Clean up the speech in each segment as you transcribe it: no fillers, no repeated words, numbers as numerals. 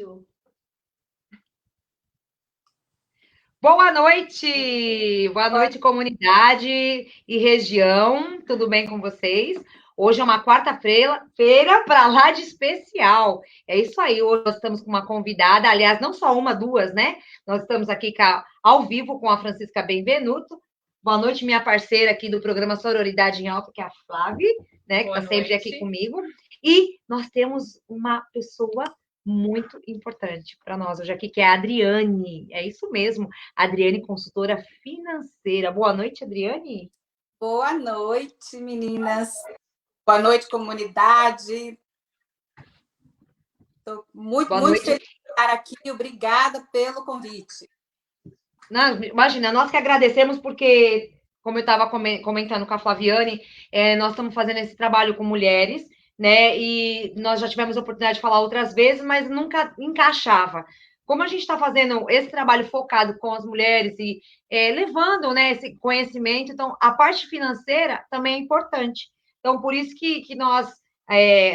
início. Boa noite, comunidade e região, tudo bem com vocês? Hoje é uma quarta-feira para lá de especial. É isso aí, hoje nós estamos com uma convidada, aliás, não só uma, duas, né? Nós estamos aqui ao vivo com a Francisca Benvenuto. Boa noite, minha parceira aqui do programa Sororidade em Alta, que é a Flávia, né? Que está sempre aqui comigo. E nós temos uma pessoa muito importante para nós hoje aqui, que é a Adriane. É isso mesmo, Adriane, consultora financeira. Boa noite, Adriane. Boa noite, meninas. Boa noite, comunidade. Estou muito feliz de estar aqui. Obrigada pelo convite. Não, imagina, nós que agradecemos porque, como eu estava comentando com a Flaviane, nós estamos fazendo esse trabalho com mulheres, né? E nós já tivemos a oportunidade de falar outras vezes, mas nunca encaixava. Como a gente está fazendo esse trabalho focado com as mulheres e levando, né, esse conhecimento, então a parte financeira também é importante. Então, por isso que nós,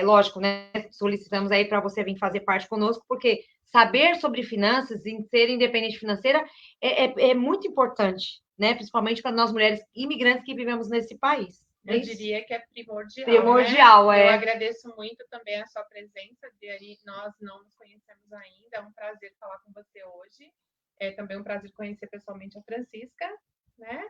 lógico, né, solicitamos aí para você vir fazer parte conosco, porque saber sobre finanças e ser independente financeira é muito importante, né? Principalmente para nós mulheres imigrantes que vivemos nesse país. Eu diria que é primordial. Primordial, né? Eu agradeço muito também a sua presença, Adriane. Nós não nos conhecemos ainda. É um prazer falar com você hoje. É também um prazer conhecer pessoalmente a Francisca, né?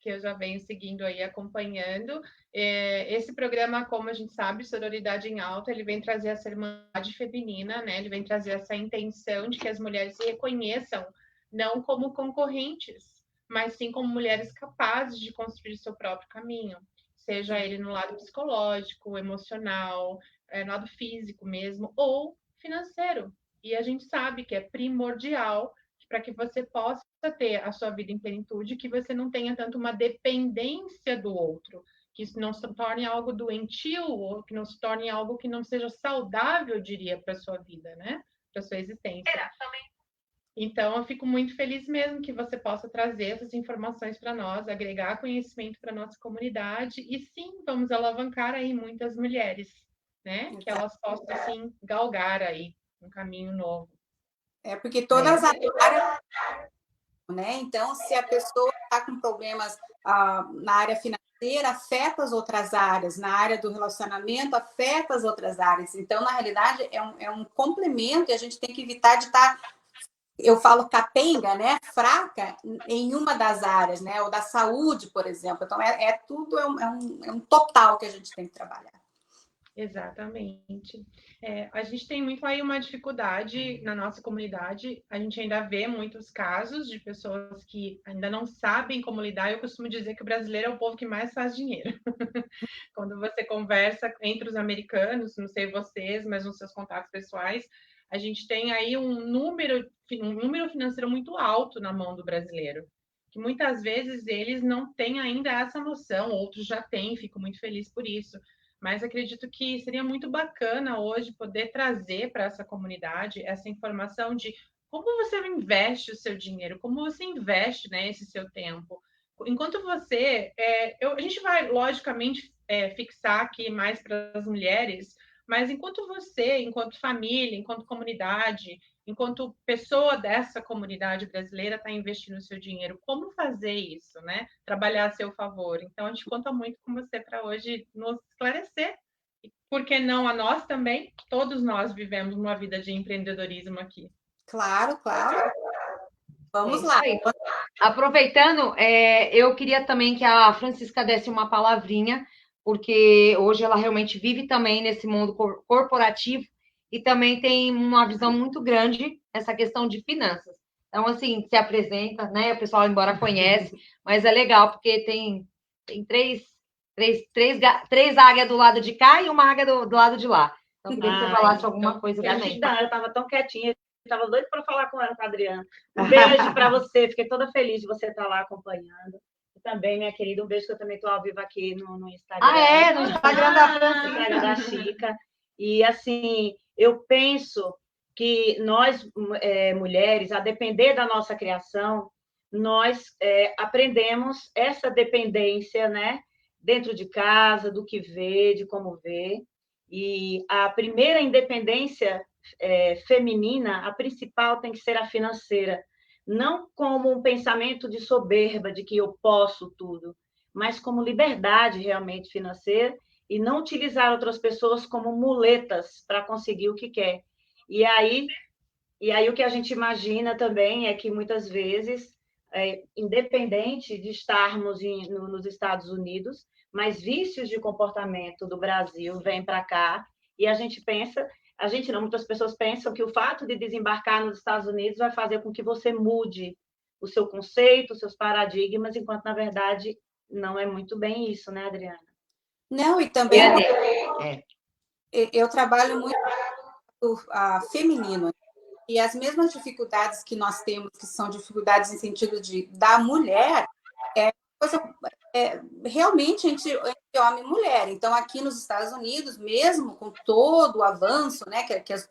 Que eu já venho seguindo aí, acompanhando. Esse programa, como a gente sabe, Sororidade em Alta, ele vem trazer essa irmandade feminina, né? Ele vem trazer essa intenção de que as mulheres se reconheçam não como concorrentes, mas sim como mulheres capazes de construir seu próprio caminho, seja ele no lado psicológico, emocional, no lado físico mesmo, ou financeiro. E a gente sabe que é primordial para que você possa ter a sua vida em plenitude, que você não tenha tanto uma dependência do outro, que isso não se torne algo doentio, ou que não se torne algo que não seja saudável, eu diria, para a sua vida, né? Para a sua existência. Exatamente. Então, eu fico muito feliz mesmo que você possa trazer essas informações para nós, agregar conhecimento para a nossa comunidade, e sim, vamos alavancar aí muitas mulheres, né? Que elas possam, assim, galgar aí um caminho novo. Porque todas as áreas, né? Então, se a pessoa está com problemas na área financeira, afeta as outras áreas, na área do relacionamento, afeta as outras áreas. Então, na realidade, é um complemento e a gente tem que evitar de estar, eu falo capenga, né? Fraca em uma das áreas, né? Ou da saúde, por exemplo. Então, tudo um total que a gente tem que trabalhar. Exatamente. A gente tem muito aí uma dificuldade na nossa comunidade, a gente ainda vê muitos casos de pessoas que ainda não sabem como lidar. Eu costumo dizer que o brasileiro é o povo que mais faz dinheiro. Quando você conversa entre os americanos, não sei vocês, mas nos seus contatos pessoais, a gente tem aí um número financeiro muito alto na mão do brasileiro, que muitas vezes eles não têm ainda essa noção, outros já têm, fico muito feliz por isso. Mas acredito que seria muito bacana hoje poder trazer para essa comunidade essa informação de como você investe o seu dinheiro, como você investe, né, esse seu tempo. Enquanto você... a gente vai, logicamente, fixar aqui mais para as mulheres, mas enquanto você, enquanto família, enquanto comunidade, enquanto pessoa dessa comunidade brasileira está investindo o seu dinheiro, como fazer isso, né? Trabalhar a seu favor. Então, a gente conta muito com você para hoje nos esclarecer. E por que não a nós também? Todos nós vivemos uma vida de empreendedorismo aqui. Claro. Vamos lá. Aproveitando, eu queria também que a Francisca desse uma palavrinha, porque hoje ela realmente vive também nesse mundo corporativo e também tem uma visão muito grande nessa questão de finanças. Então, assim, se apresenta, né? O pessoal, embora conhece, mas é legal, porque tem três águias do lado de cá e uma águia do lado de lá. Então, queria que você falasse alguma coisa também. Eu estava tão quietinha, estava doida para falar com a Adriana. Um beijo para você, fiquei toda feliz de você estar lá acompanhando. E também, minha querida, um beijo que eu também estou ao vivo aqui no Instagram. No Instagram da Francisca. No Instagram da Chica. E, assim, eu penso que nós, mulheres, a depender da nossa criação, nós aprendemos essa dependência, né? Dentro de casa, do que vê, de como vê. E a primeira independência feminina, a principal tem que ser a financeira. Não como um pensamento de soberba, de que eu posso tudo, mas como liberdade realmente financeira e não utilizar outras pessoas como muletas para conseguir o que quer. E aí o que a gente imagina também é que muitas vezes, independente de estarmos nos Estados Unidos, mas vícios de comportamento do Brasil vêm para cá e a gente pensa, a gente não, muitas pessoas pensam que o fato de desembarcar nos Estados Unidos vai fazer com que você mude o seu conceito, os seus paradigmas, enquanto na verdade não é muito bem isso, né, Adriana? Não, e também eu trabalho muito feminino. E as mesmas dificuldades que nós temos, que são dificuldades em sentido da mulher, realmente entre homem e mulher. Então, aqui nos Estados Unidos, mesmo com todo o avanço, né, que as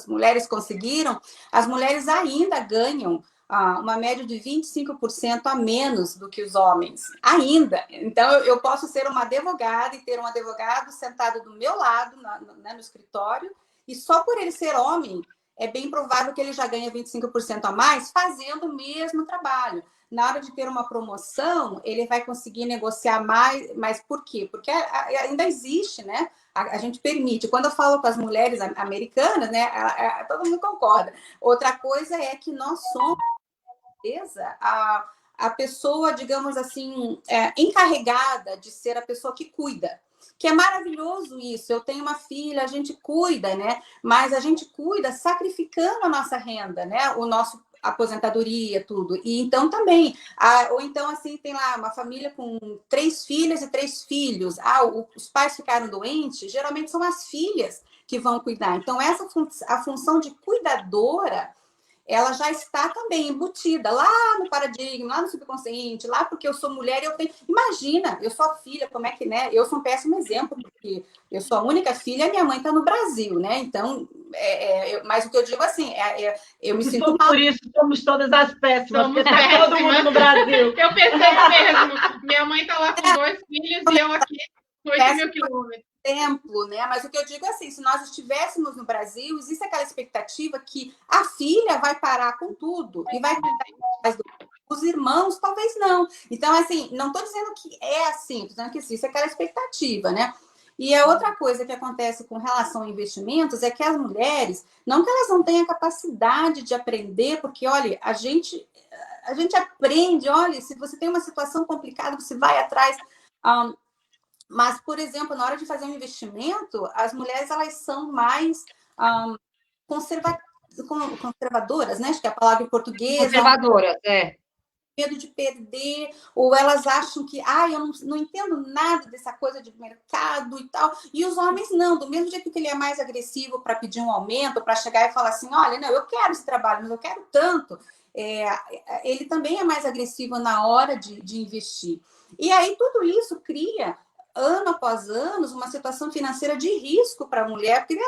mulheres conseguiram, as mulheres ainda ganham uma média de 25% a menos do que os homens, ainda. Então, eu posso ser uma advogada e ter um advogado sentado do meu lado, no escritório, e só por ele ser homem, é bem provável que ele já ganhe 25% a mais fazendo o mesmo trabalho. Na hora de ter uma promoção, ele vai conseguir negociar mais, mas por quê? Porque ainda existe, né? A gente permite. Quando eu falo com as mulheres americanas, né? Todo mundo concorda. Outra coisa é que nós somos a pessoa, digamos assim, encarregada de ser a pessoa que cuida. Que é maravilhoso isso. Eu tenho uma filha, a gente cuida, né? Mas a gente cuida sacrificando a nossa renda, né? O nosso aposentadoria, tudo. E então também, ou então assim, tem lá uma família com 3 filhas e 3 filhos. Os pais ficaram doentes, geralmente são as filhas que vão cuidar. Então, a função de cuidadora, ela já está também embutida lá no paradigma, lá no subconsciente, lá porque eu sou mulher e eu tenho... Imagina, eu sou a filha, como é que, né? Eu sou um péssimo exemplo, porque eu sou a única filha e minha mãe está no Brasil, né? Então, mas o que eu digo assim, eu me sinto mal. Por isso somos todas as péssimas, porque está todo mundo no Brasil. Eu pensei mesmo, minha mãe está lá com 2 filhos e eu aqui 8.000 quilômetros. Exemplo, né? Mas o que eu digo é assim, se nós estivéssemos no Brasil, existe aquela expectativa que a filha vai parar com tudo e vai cuidar dos irmãos, talvez não. Então, assim, não estou dizendo que é assim, estou dizendo que existe aquela expectativa, né? E a outra coisa que acontece com relação a investimentos é que as mulheres, não que elas não tenham capacidade de aprender, porque, olha, a gente aprende, olha, se você tem uma situação complicada, você vai atrás. Mas, por exemplo, na hora de fazer um investimento, as mulheres elas são mais conservadoras, né? Acho que é a palavra em português. Conservadoras, Medo de perder, ou elas acham que eu não entendo nada dessa coisa de mercado e tal. E os homens não, do mesmo jeito que ele é mais agressivo para pedir um aumento, para chegar e falar assim, olha, não, eu quero esse trabalho, mas eu quero tanto. Ele também é mais agressivo na hora de investir. E aí tudo isso cria, ano após ano, uma situação financeira de risco para a mulher, porque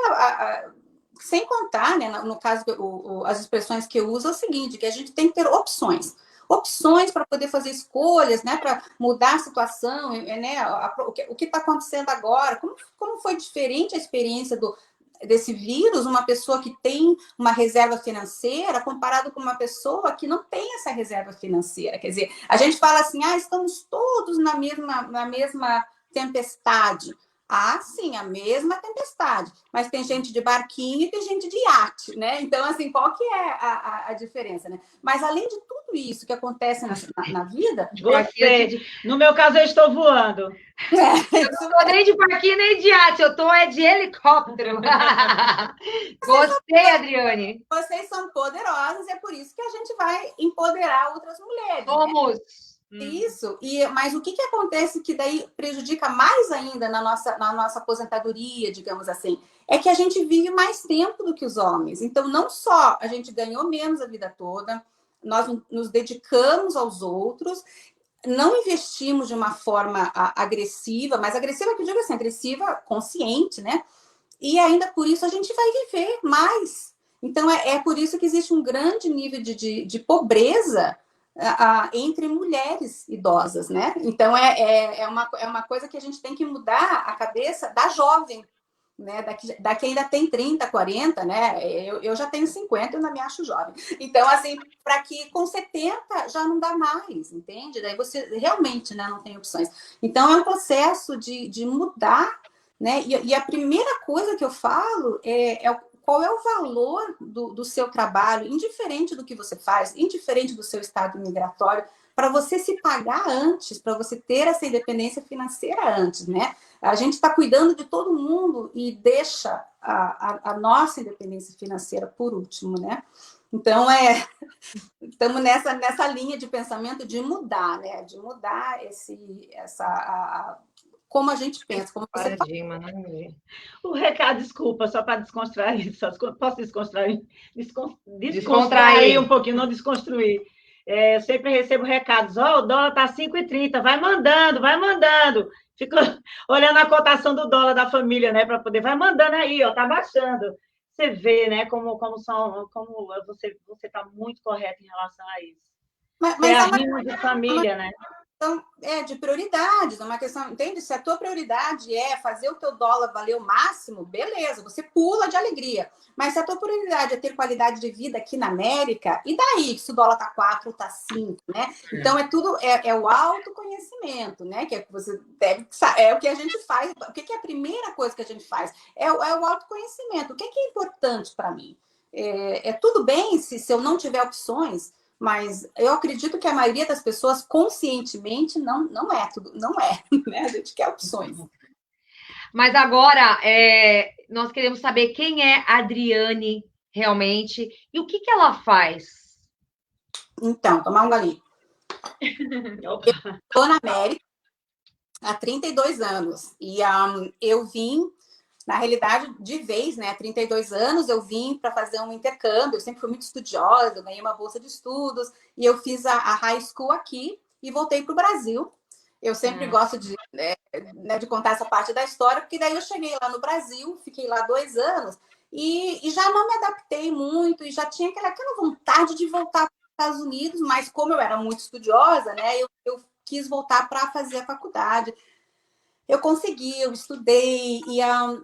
sem contar, né, no caso, as expressões que eu uso é o seguinte, que a gente tem que ter opções para poder fazer escolhas, né, para mudar a situação, né, o que está acontecendo agora, como foi diferente a experiência desse vírus, uma pessoa que tem uma reserva financeira comparado com uma pessoa que não tem essa reserva financeira. Quer dizer, a gente fala assim, estamos todos na mesma tempestade. Sim, a mesma tempestade, mas tem gente de barquinho e tem gente de iate, né? Então, assim, qual que é a diferença, né? Mas, além de tudo isso que acontece na vida... No meu caso, eu estou voando. Eu não estou nem de barquinho nem de iate, eu estou de helicóptero. Gostei, Adriane. Vocês são poderosas, é por isso que a gente vai empoderar outras mulheres. Vamos! Né? Isso, mas o que acontece que daí prejudica mais ainda na nossa aposentadoria, digamos assim, é que a gente vive mais tempo do que os homens. Então, não só a gente ganhou menos a vida toda, nós nos dedicamos aos outros, não investimos de uma forma agressiva, mas agressiva que eu digo assim, agressiva consciente, né? E ainda por isso a gente vai viver mais. Então, é por isso que existe um grande nível de pobreza entre mulheres idosas, né? Então, é uma coisa que a gente tem que mudar a cabeça da jovem, né? Daqui ainda tem 30, 40, né? Eu já tenho 50 e ainda me acho jovem. Então, assim, para que com 70 já não dá mais, entende? Daí você realmente, né, não tem opções. Então, é um processo de mudar, né? E a primeira coisa que eu falo qual é o valor do seu trabalho, indiferente do que você faz, indiferente do seu estado migratório, para você se pagar antes, para você ter essa independência financeira antes, né? A gente está cuidando de todo mundo e deixa a nossa independência financeira por último, né? Então, estamos nessa linha de pensamento de mudar, né? De mudar como a gente pensa, como você Paradigma, né? O recado, desculpa, só para descontrair, posso descontrair? Descontrair Descontrair um pouquinho, não desconstruir. Sempre recebo recados, o dólar está 5,30, vai mandando. Fico olhando a cotação do dólar da família, né, para poder, vai mandando aí, ó, tá baixando. Você vê, né, como você está muito correto em relação a isso. Mas a rima de família, né? Então, de prioridades, é uma questão, entende? Se a tua prioridade é fazer o teu dólar valer o máximo, beleza, você pula de alegria. Mas se a tua prioridade é ter qualidade de vida aqui na América, e daí se o dólar tá 4 ou tá 5, né? Então, é o autoconhecimento, né? Que você deve saber, é o que a gente faz. O que é a primeira coisa que a gente faz? É o autoconhecimento. O que é importante para mim? Tudo bem se eu não tiver opções, mas eu acredito que a maioria das pessoas conscientemente não é tudo, não é, né? A gente quer opções. Mas agora nós queremos saber quem é a Adriane realmente e o que ela faz. Então, tomar um galinho. Eu estou na América há 32 anos e eu vim, na realidade, de vez, né? Há 32 anos eu vim para fazer um intercâmbio. Eu sempre fui muito estudiosa, eu ganhei uma bolsa de estudos e eu fiz a high school aqui e voltei para o Brasil. Eu sempre gosto de contar essa parte da história, porque daí eu cheguei lá no Brasil, fiquei lá 2 anos e já não me adaptei muito e já tinha aquela vontade de voltar para os Estados Unidos, mas como eu era muito estudiosa, né? Eu quis voltar para fazer a faculdade. Eu consegui, eu estudei,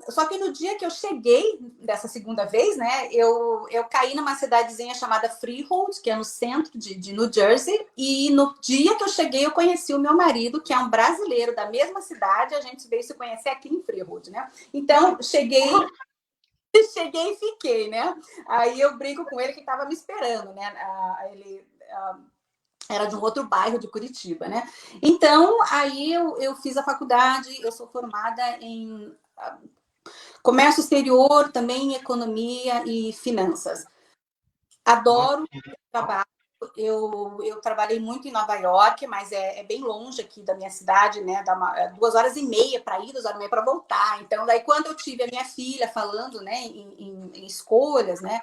só que no dia que eu cheguei, dessa segunda vez, né, eu caí numa cidadezinha chamada Freehold, que é no centro de New Jersey, e no dia que eu cheguei, eu conheci o meu marido, que é um brasileiro da mesma cidade, a gente veio se conhecer aqui em Freehold, né? Então, cheguei e fiquei, né? Aí eu brinco com ele que estava me esperando, né? Era de um outro bairro de Curitiba, né? Então, aí eu fiz a faculdade, eu sou formada em comércio exterior, também em economia e finanças. Adoro o trabalho. Eu trabalhei muito em Nova York, mas é bem longe aqui da minha cidade, né? Dá 2h30 para ir, 2h30 para voltar. Então, daí quando eu tive a minha filha falando, né, em escolhas, né?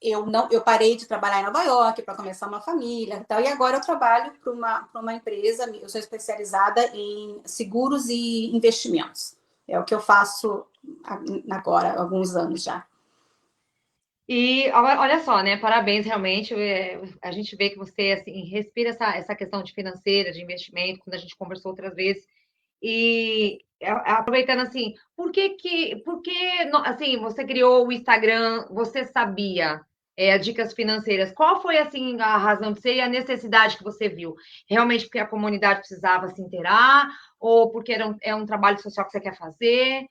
Eu parei de trabalhar em Nova York para começar uma família e tal, e agora eu trabalho para uma empresa, eu sou especializada em seguros e investimentos. É o que eu faço agora, há alguns anos já. E olha só, né? Parabéns, realmente. A gente vê que você assim, respira essa questão de financeira, de investimento, quando a gente conversou outras vezes. E aproveitando assim, por que assim, você criou o Instagram, você sabia as dicas financeiras? Qual foi assim a razão de ser e a necessidade que você viu? Realmente porque a comunidade precisava se inteirar, ou porque é um trabalho social que você quer fazer?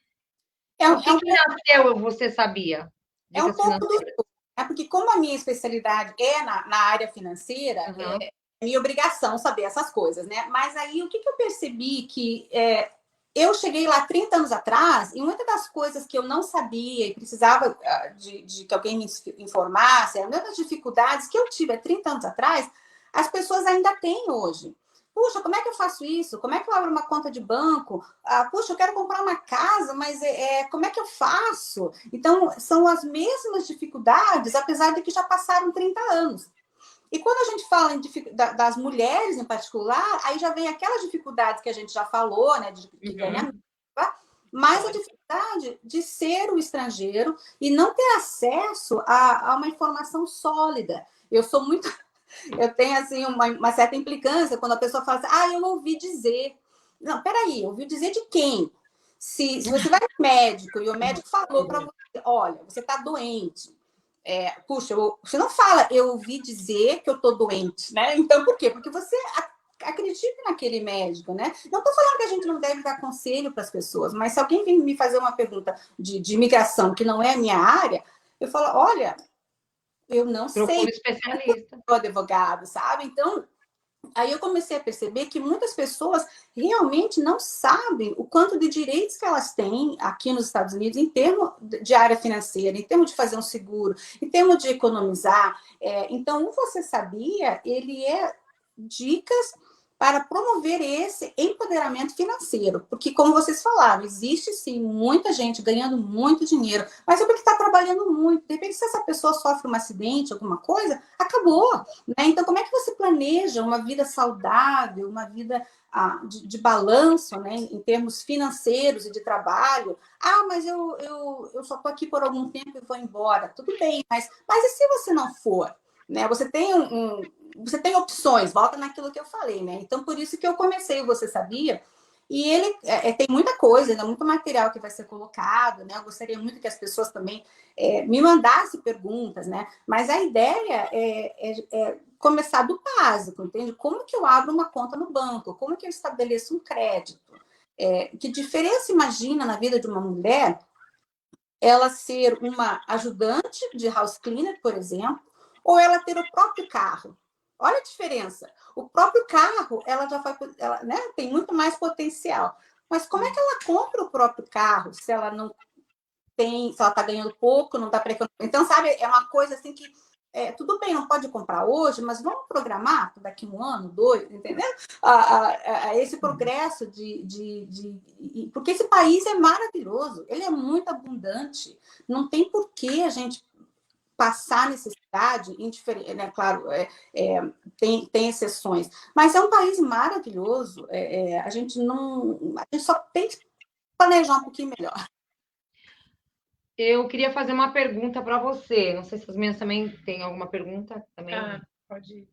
Por que nasceu, você sabia? É um pouco do tudo, né? Porque como a minha especialidade é na área financeira, é minha obrigação saber essas coisas, né? Mas aí o que eu percebi que eu cheguei lá 30 anos atrás e muitas das coisas que eu não sabia e precisava de que alguém me informasse, muitas das dificuldades que eu tive há 30 anos atrás, as pessoas ainda têm hoje. Puxa, como é que eu faço isso? Como é que eu abro uma conta de banco? Puxa, eu quero comprar uma casa, mas como é que eu faço? Então, são as mesmas dificuldades, apesar de que já passaram 30 anos. E quando a gente fala das mulheres em particular, aí já vem aquelas dificuldades que a gente já falou, né? De ganhar, mas a dificuldade de ser o estrangeiro e não ter acesso a uma informação sólida. Eu tenho, assim, uma certa implicância quando a pessoa fala assim, eu ouvi dizer. Não, peraí, ouviu dizer de quem? Se você vai no médico e o médico falou para você, olha, você está doente. Puxa, você não fala, eu ouvi dizer que eu estou doente, né? Então, por quê? Porque você acredita naquele médico, né? Não estou falando que a gente não deve dar conselho para as pessoas, mas se alguém vem me fazer uma pergunta de imigração que não é a minha área, eu falo, olha, eu não sei. Procura especialista. Eu sou advogado, sabe? Então, aí eu comecei a perceber que muitas pessoas realmente não sabem o quanto de direitos que elas têm aqui nos Estados Unidos em termos de área financeira, em termos de fazer um seguro, em termos de economizar. Então, o Você Sabia, ele é dicas para promover esse empoderamento financeiro. Porque, como vocês falaram, existe sim muita gente ganhando muito dinheiro, mas é porque está trabalhando muito. De repente, se essa pessoa sofre um acidente, alguma coisa, acabou. Né? Então, como é que você planeja uma vida saudável, uma vida de balanço, né, em termos financeiros e de trabalho? Mas eu só estou aqui por algum tempo e vou embora. Tudo bem, mas e se você não for? Né? Você tem você tem opções, volta naquilo que eu falei, né? Então, por isso que eu comecei o Você Sabia, e ele tem muita coisa, ainda muito material que vai ser colocado, né? Eu gostaria muito que as pessoas também me mandassem perguntas, né? Mas a ideia é começar do básico, entende? Como que eu abro uma conta no banco? Como que eu estabeleço um crédito? Que diferença imagina na vida de uma mulher ela ser uma ajudante de house cleaner, por exemplo, ou ela ter o próprio carro? Olha a diferença. O próprio carro, ela já né, tem muito mais potencial. Mas como é que ela compra o próprio carro se ela não tem, se ela está ganhando pouco, não dá para economizar? Então, sabe, é uma coisa assim que tudo bem, não pode comprar hoje, mas vamos programar daqui 1 ano, 2, entendeu? Esse progresso porque esse país é maravilhoso, ele é muito abundante, não tem por que a gente passar necessidade, indiferente, né? Claro, tem exceções, mas é um país maravilhoso, a gente só tem que planejar um pouquinho melhor. Eu queria fazer uma pergunta para você. Não sei se as meninas também têm alguma pergunta. Também. Pode ir.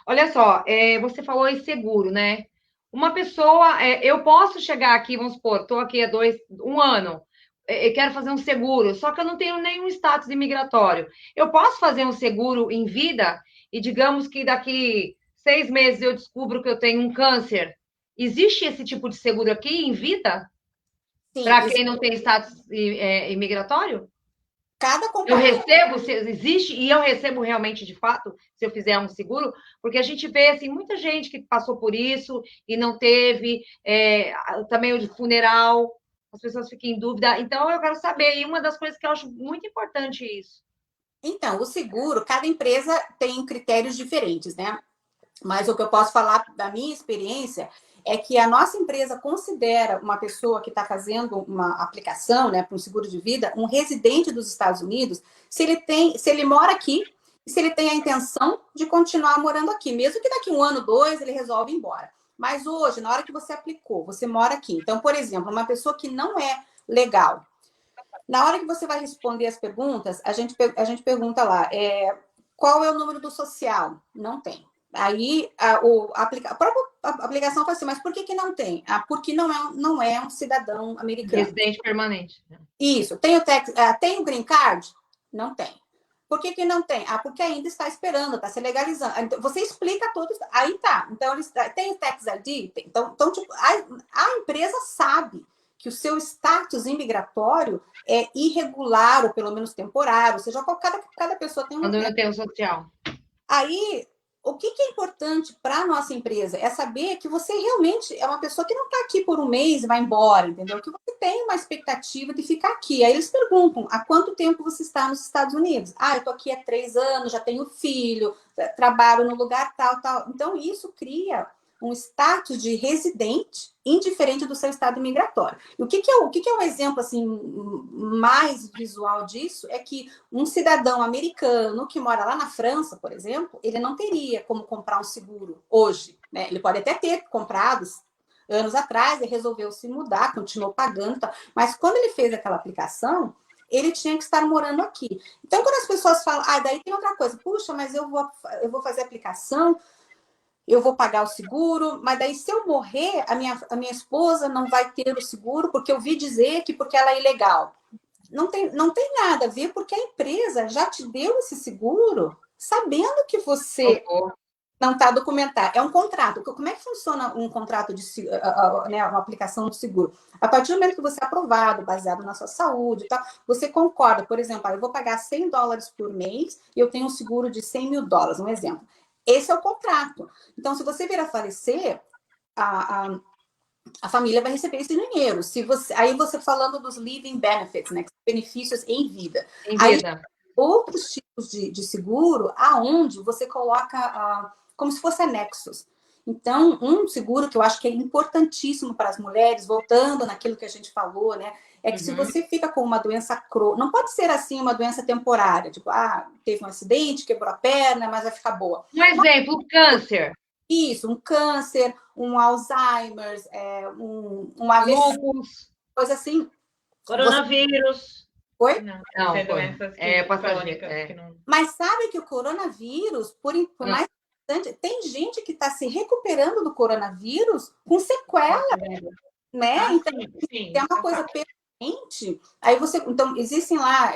Olha só, você falou em seguro, né? Uma pessoa, eu posso chegar aqui, vamos supor, estou aqui há 1 ano, eu quero fazer um seguro, só que eu não tenho nenhum status imigratório. Eu posso fazer um seguro em vida e digamos que daqui 6 meses eu descubro que eu tenho um câncer. Existe esse tipo de seguro aqui em vida? Para quem não tem status imigratório? Cada Eu companhia... recebo, se existe, e eu recebo realmente de fato, se eu fizer um seguro, porque a gente vê assim, muita gente que passou por isso e não teve, também o de funeral, as pessoas ficam em dúvida. Então, eu quero saber, e uma das coisas que eu acho muito importante isso. Então, o seguro, cada empresa tem critérios diferentes, né? Mas o que eu posso falar da minha experiência é que a nossa empresa considera uma pessoa que está fazendo uma aplicação, né, para um seguro de vida, um residente dos Estados Unidos, se ele mora aqui e se ele tem a intenção de continuar morando aqui, mesmo que daqui 1 ano, 2, ele resolve ir embora. Mas hoje, na hora que você aplicou, você mora aqui. Então, por exemplo, uma pessoa que não é legal, na hora que você vai responder as perguntas, a gente pergunta lá, qual é o número do social? Não tem. Aí a própria aplicação fala assim, mas por que não tem? Porque não é um cidadão americano. Residente permanente. Isso. Tem o green card? Não tem. Por que não tem? Porque ainda está esperando, está se legalizando. Então, você explica tudo. Aí tá. Então, eles tem o tax ID? Então tipo, a empresa sabe que o seu status imigratório é irregular, ou pelo menos temporário, ou seja, cada pessoa tem um... Quando não tem o social. Aí, o que é importante para a nossa empresa é saber que você realmente é uma pessoa que não está aqui por 1 mês e vai embora, entendeu? Que você tem uma expectativa de ficar aqui. Aí eles perguntam, há quanto tempo você está nos Estados Unidos? Eu estou aqui há 3 anos, já tenho filho, trabalho no lugar tal, tal. Então, isso cria um status de residente indiferente do seu estado migratório. E o que é um exemplo assim, mais visual disso é que um cidadão americano que mora lá na França, por exemplo, ele não teria como comprar um seguro hoje. Né? Ele pode até ter comprado anos atrás e resolveu se mudar, continuou pagando, tal. Mas quando ele fez aquela aplicação, ele tinha que estar morando aqui. Então, quando as pessoas falam, daí tem outra coisa, puxa, mas eu vou fazer a aplicação, eu vou pagar o seguro, mas daí se eu morrer, a minha esposa não vai ter o seguro, porque eu vi dizer que porque ela é ilegal. Não tem nada a ver, porque a empresa já te deu esse seguro sabendo que você não está documentado. É um contrato. Como é que funciona um contrato de né, uma aplicação de seguro? A partir do momento que você é aprovado, baseado na sua saúde e tal, você concorda, por exemplo, eu vou pagar $100 por mês e eu tenho um seguro de $100 mil, um exemplo. Esse é o contrato. Então, se você vir a falecer, a família vai receber esse dinheiro. Aí você falando dos living benefits, né? Benefícios em vida. Em vida. Aí, outros tipos de seguro, aonde você coloca como se fosse anexos. Então, um seguro que eu acho que é importantíssimo para as mulheres, voltando naquilo que a gente falou, né? É que se você fica com uma doença crônica, não pode ser assim uma doença temporária, tipo, teve um acidente, quebrou a perna, mas vai ficar boa. Um exemplo, câncer. Isso, um câncer, um Alzheimer, um AVC, coisa assim. Coronavírus. Oi? Não, doenças crônicas. Que não... Mas sabe que o coronavírus, por mais importante, tem gente que está se recuperando do coronavírus com sequela, né? Então, sim, é uma coisa permanente. Aí então, existem lá,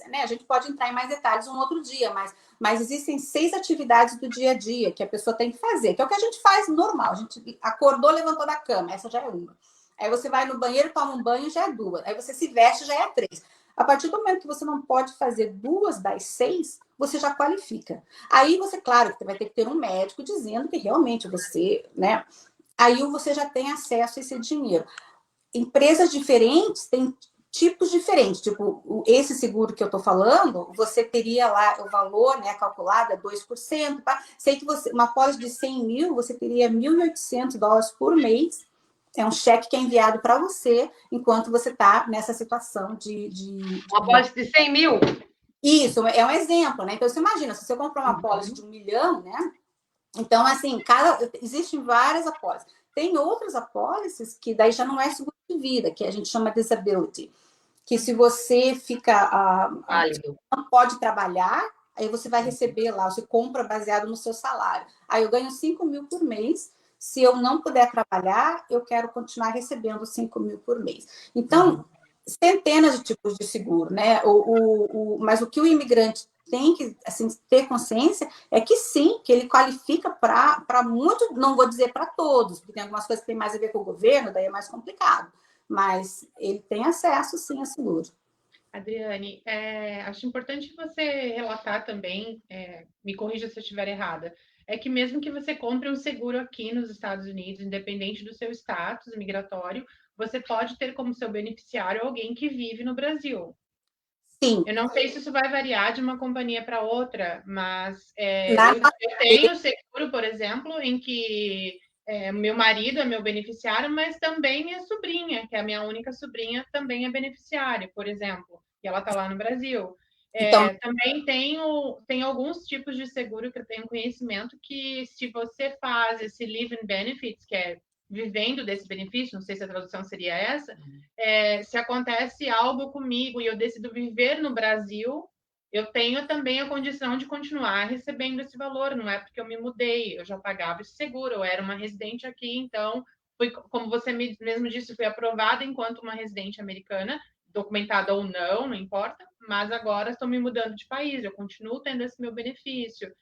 né? A gente pode entrar em mais detalhes um outro dia, mas existem 6 atividades do dia a dia que a pessoa tem que fazer, que é o que a gente faz normal. A gente acordou, levantou da cama, essa já é uma. Aí você vai no banheiro, toma um banho, já é 2. Aí você se veste, já é 3. A partir do momento que você não pode fazer 2 das 6, você já qualifica. Aí você, claro, você vai ter que ter um médico dizendo que realmente você, né? Aí você já tem acesso a esse dinheiro. Empresas diferentes têm tipos diferentes. Tipo, esse seguro que eu estou falando, você teria lá o valor, né, calculado a 2%. Tá? Sei que uma pólice de 100 mil, você teria $1.800 por mês. É um cheque que é enviado para você enquanto você está nessa situação de... Uma pólice de 100 mil? Isso, é um exemplo, né? Então, você imagina, se você comprar uma pólice de 1 milhão, né? Então, assim, existem várias apólices. Tem outras apólices que daí já não é seguro de vida, que a gente chama disability. Que se você fica... não pode trabalhar, aí você vai receber lá, você compra baseado no seu salário. Aí eu ganho 5 mil por mês. Se eu não puder trabalhar, eu quero continuar recebendo 5 mil por mês. Então, centenas de tipos de seguro, né? Mas o que o imigrante tem que assim, ter consciência é que sim, que ele qualifica para muito, não vou dizer para todos, porque tem algumas coisas que tem mais a ver com o governo, daí é mais complicado. Mas ele tem acesso, sim, a seguro. Adriane, acho importante você relatar também, me corrija se eu estiver errada, é que mesmo que você compre um seguro aqui nos Estados Unidos, independente do seu status migratório, você pode ter como seu beneficiário alguém que vive no Brasil. Sim. Eu não sei se isso vai variar de uma companhia para outra, mas eu tenho seguro, por exemplo, em que meu marido é meu beneficiário, mas também minha sobrinha, que é a minha única sobrinha, também é beneficiária, por exemplo, e ela está lá no Brasil. Então, também tem alguns tipos de seguro que eu tenho conhecimento que, se você faz esse Living Benefits, que é vivendo desse benefício, não sei se a tradução seria essa, se acontece algo comigo e eu decido viver no Brasil, eu tenho também a condição de continuar recebendo esse valor, não é porque eu me mudei, eu já pagava esse seguro, eu era uma residente aqui, então, como você mesmo disse, fui aprovada enquanto uma residente americana, documentada ou não, não importa, mas agora estou me mudando de país, eu continuo tendo esse meu benefício.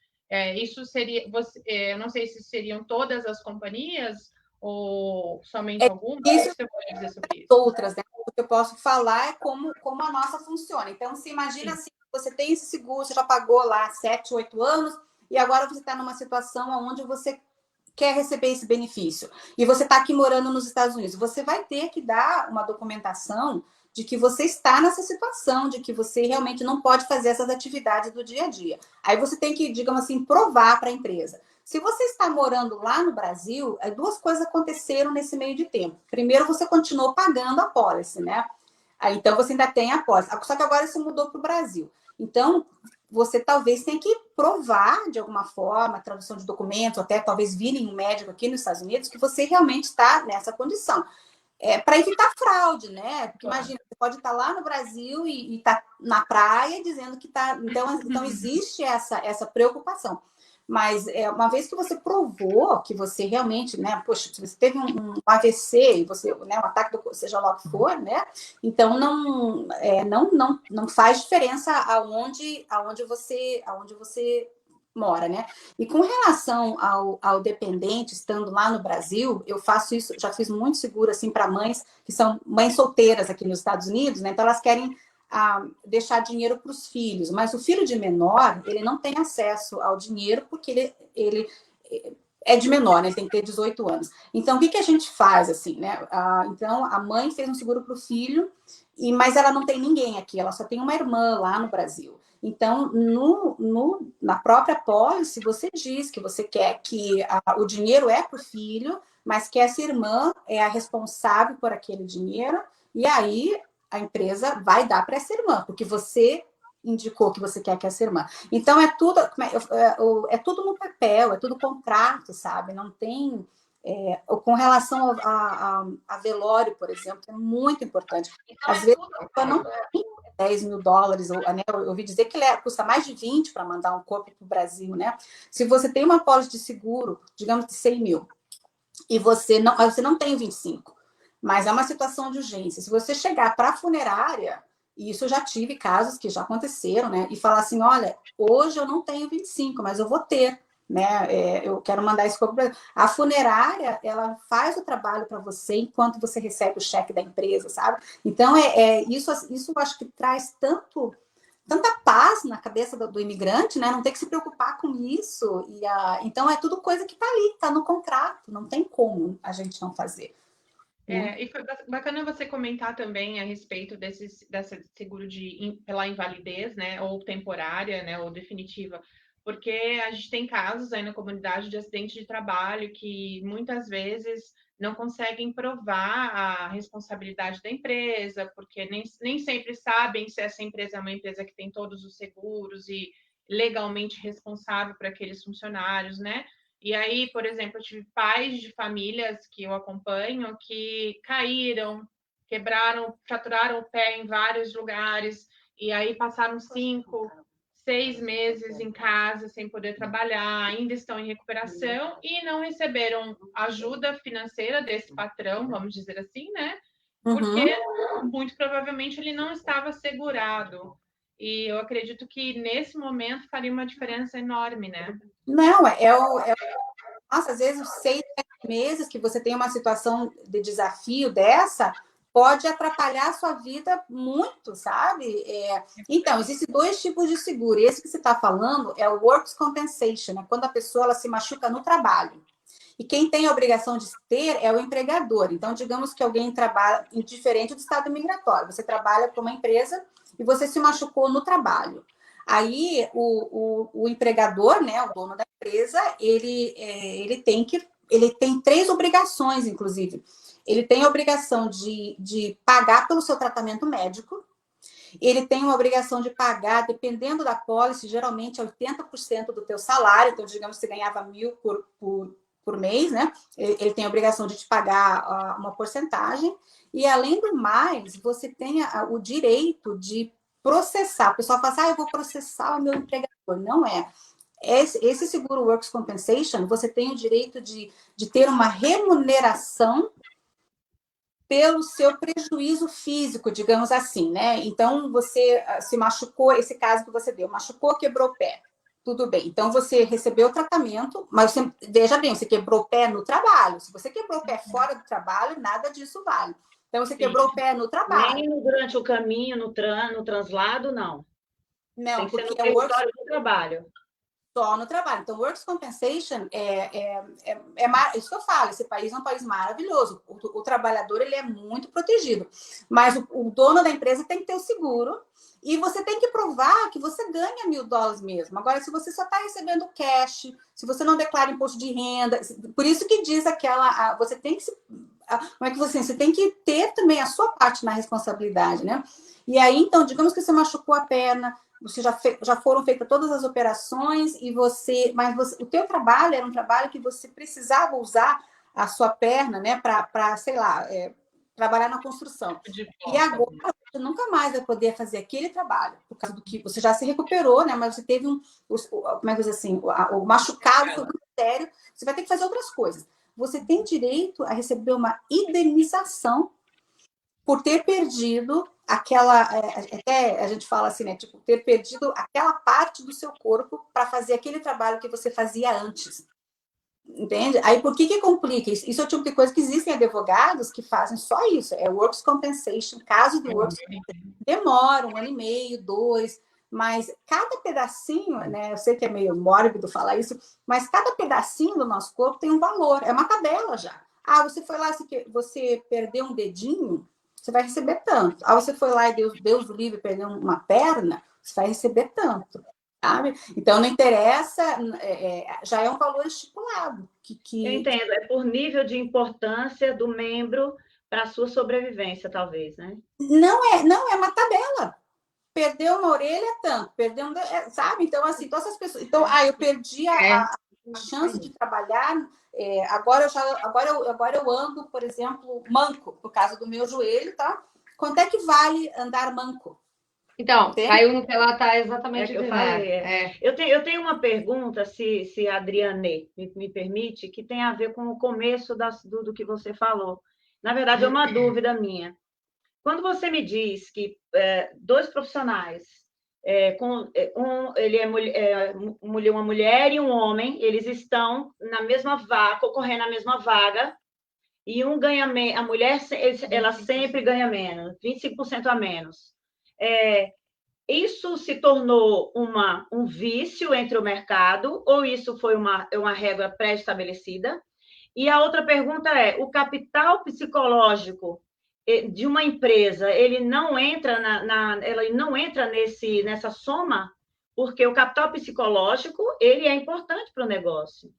Isso seria, eu não sei se seriam todas as companhias ou somente algumas? O que você pode dizer sobre isso? Outras, né? O que eu posso falar é como a nossa funciona. Então, se imagina assim, você tem esse seguro, você já pagou lá 7, 8 anos, e agora você está numa situação onde você quer receber esse benefício. E você está aqui morando nos Estados Unidos. Você vai ter que dar uma documentação de que você está nessa situação, de que você realmente não pode fazer essas atividades do dia a dia. Aí você tem que, digamos assim, provar para a empresa. Se você está morando lá no Brasil, 2 coisas aconteceram nesse meio de tempo. Primeiro, você continuou pagando a pólice, né? Aí, então, você ainda tem a pólice. Só que agora isso mudou para o Brasil. Então, você talvez tenha que provar, de alguma forma, tradução de documentos, até talvez virem um médico aqui nos Estados Unidos, que você realmente está nessa condição. Para evitar fraude, né? Porque imagina, você pode estar lá no Brasil e estar na praia dizendo que está... Então existe essa preocupação. Mas uma vez que você provou que você realmente, né, poxa, se você teve um AVC e você, né, um ataque seja lá o que for, né, então não faz diferença aonde você mora, né? E com relação ao dependente, estando lá no Brasil, eu faço isso, já fiz muito seguro assim para mães que são mães solteiras aqui nos Estados Unidos, né? Então elas querem deixar dinheiro para os filhos, mas o filho de menor, ele não tem acesso ao dinheiro porque ele é de menor, né? Ele tem que ter 18 anos. Então, o que a gente faz, assim, né? Então, a mãe fez um seguro para o filho, mas ela não tem ninguém aqui, ela só tem uma irmã lá no Brasil. Então, na própria pólice, você diz que você quer que o dinheiro é para o filho, mas que essa irmã é a responsável por aquele dinheiro, e aí a empresa vai dar para essa irmã, porque você indicou que você quer que essa irmã. Então, é tudo no papel, é tudo contrato, sabe? Não tem... com relação a velório, por exemplo, que é muito importante. Às vezes, a pessoa não tem $10 mil, né? Eu ouvi dizer que custa mais de 20 para mandar um corpo para o Brasil, né? Se você tem uma pólice de seguro, digamos de 100 mil, e você não tem 25, mas é uma situação de urgência. Se você chegar para a funerária, e isso eu já tive casos que já aconteceram, né? E falar assim, olha, hoje eu não tenho 25, mas eu vou ter, né? Eu quero mandar esse corpo para a funerária, ela faz o trabalho para você enquanto você recebe o cheque da empresa, sabe? Então, isso eu acho que traz tanta paz na cabeça do imigrante, né? Não ter que se preocupar com isso. Então, é tudo coisa que está ali, está no contrato, não tem como a gente não fazer. E foi bacana você comentar também a respeito desse seguro pela invalidez, né, ou temporária, né, ou definitiva, porque a gente tem casos aí na comunidade de acidente de trabalho que muitas vezes não conseguem provar a responsabilidade da empresa, porque nem sempre sabem se essa empresa é uma empresa que tem todos os seguros e legalmente responsável por aqueles funcionários, né? E aí, por exemplo, eu tive pais de famílias que eu acompanho que caíram, quebraram, fraturaram o pé em vários lugares, e aí passaram 5, 6 meses em casa sem poder trabalhar, ainda estão em recuperação e não receberam ajuda financeira desse patrão, vamos dizer assim, né? Porque muito provavelmente ele não estava segurado. E eu acredito que nesse momento faria uma diferença enorme, né? Não, nossa, às vezes 6 meses que você tem uma situação de desafio dessa, pode atrapalhar a sua vida muito, sabe? Então, existem 2 tipos de seguro. Esse que você está falando é o Workers' Compensation, né? Quando a pessoa ela se machuca no trabalho. E quem tem a obrigação de ter é o empregador. Então, digamos que alguém trabalha, diferente do estado migratório, você trabalha para uma empresa e você se machucou no trabalho. Aí, o empregador, né, o dono da empresa, ele tem 3 obrigações, inclusive. Ele tem a obrigação de pagar pelo seu tratamento médico, ele tem uma obrigação de pagar, dependendo da pólice, geralmente é 80% do teu salário, então, digamos, você ganhava 1.000 por mês, né? Ele tem a obrigação de te pagar uma porcentagem, e além do mais, você tem o direito de processar. O pessoal fala assim, eu vou processar o meu empregador. Não é. Esse seguro Workers' Compensation, você tem o direito de ter uma remuneração pelo seu prejuízo físico, digamos assim, né? Então, você se machucou, esse caso que você deu, machucou, quebrou o pé. Tudo bem. Então, você recebeu o tratamento, mas veja bem, você quebrou o pé no trabalho. Se você quebrou o pé fora do trabalho, nada disso vale. Então, você quebrou o pé no trabalho. Nem durante o caminho, no translado, não. Não, tem que porque ser no território do trabalho. Só no trabalho. Então, Workers' Compensation isso que eu falo, esse país é um país maravilhoso. O trabalhador ele é muito protegido. Mas o dono da empresa tem que ter o seguro e você tem que provar que você ganha $1.000 mesmo. Agora, se você só está recebendo cash, se você não declara imposto de renda, por isso que diz você tem que como é que você tem que ter também a sua parte na responsabilidade, né? E aí, então, digamos que você machucou a perna, você já foram feitas todas as operações mas o teu trabalho era um trabalho que você precisava usar a sua perna, né, para sei lá, trabalhar na construção. E agora você nunca mais vai poder fazer aquele trabalho, por causa do que você já se recuperou, né? Mas você teve como é que diz assim, o machucado foi muito sério, você vai ter que fazer outras coisas. Você tem direito a receber uma indenização por ter perdido aquela, até a gente fala assim, né? Tipo, ter perdido aquela parte do seu corpo para fazer aquele trabalho que você fazia antes. Entende? Aí por que complica? Isso é o tipo de coisa que existem advogados que fazem só isso, é workers' compensation, caso de workers' compensation. Demora 1 ano e meio, 2, mas cada pedacinho, né? Eu sei que é meio mórbido falar isso, mas cada pedacinho do nosso corpo tem um valor, é uma tabela já. Ah, você foi lá, você perdeu um dedinho, você vai receber tanto. Ah, você foi lá e Deus do livre, perdeu uma perna, você vai receber tanto. Sabe? Então, não interessa, já é um valor estipulado. Eu entendo, é por nível de importância do membro para a sua sobrevivência, talvez, né? Não é uma tabela. Perdeu uma orelha, tanto. Perdeu sabe? Então, assim, todas essas pessoas... Então, eu perdi a chance de trabalhar, agora eu ando, por exemplo, manco, por causa do meu joelho, tá? Quanto é que vale andar manco? Então, caiu no que ela está exatamente eu falei. Eu tenho uma pergunta, se a Adriane me permite, que tem a ver com o começo do que você falou. Na verdade, é uma dúvida minha. Quando você me diz que 2 profissionais, ele é uma mulher e um homem, eles estão na mesma vaga, concorrendo na mesma vaga, e um ganha menos, a mulher ela sempre ganha menos, 25% a menos. Isso se tornou um vício entre o mercado, ou isso foi uma regra pré-estabelecida? E a outra pergunta é: o capital psicológico de uma empresa, ele não entra nessa soma? Porque o capital psicológico, ele é importante para o negócio.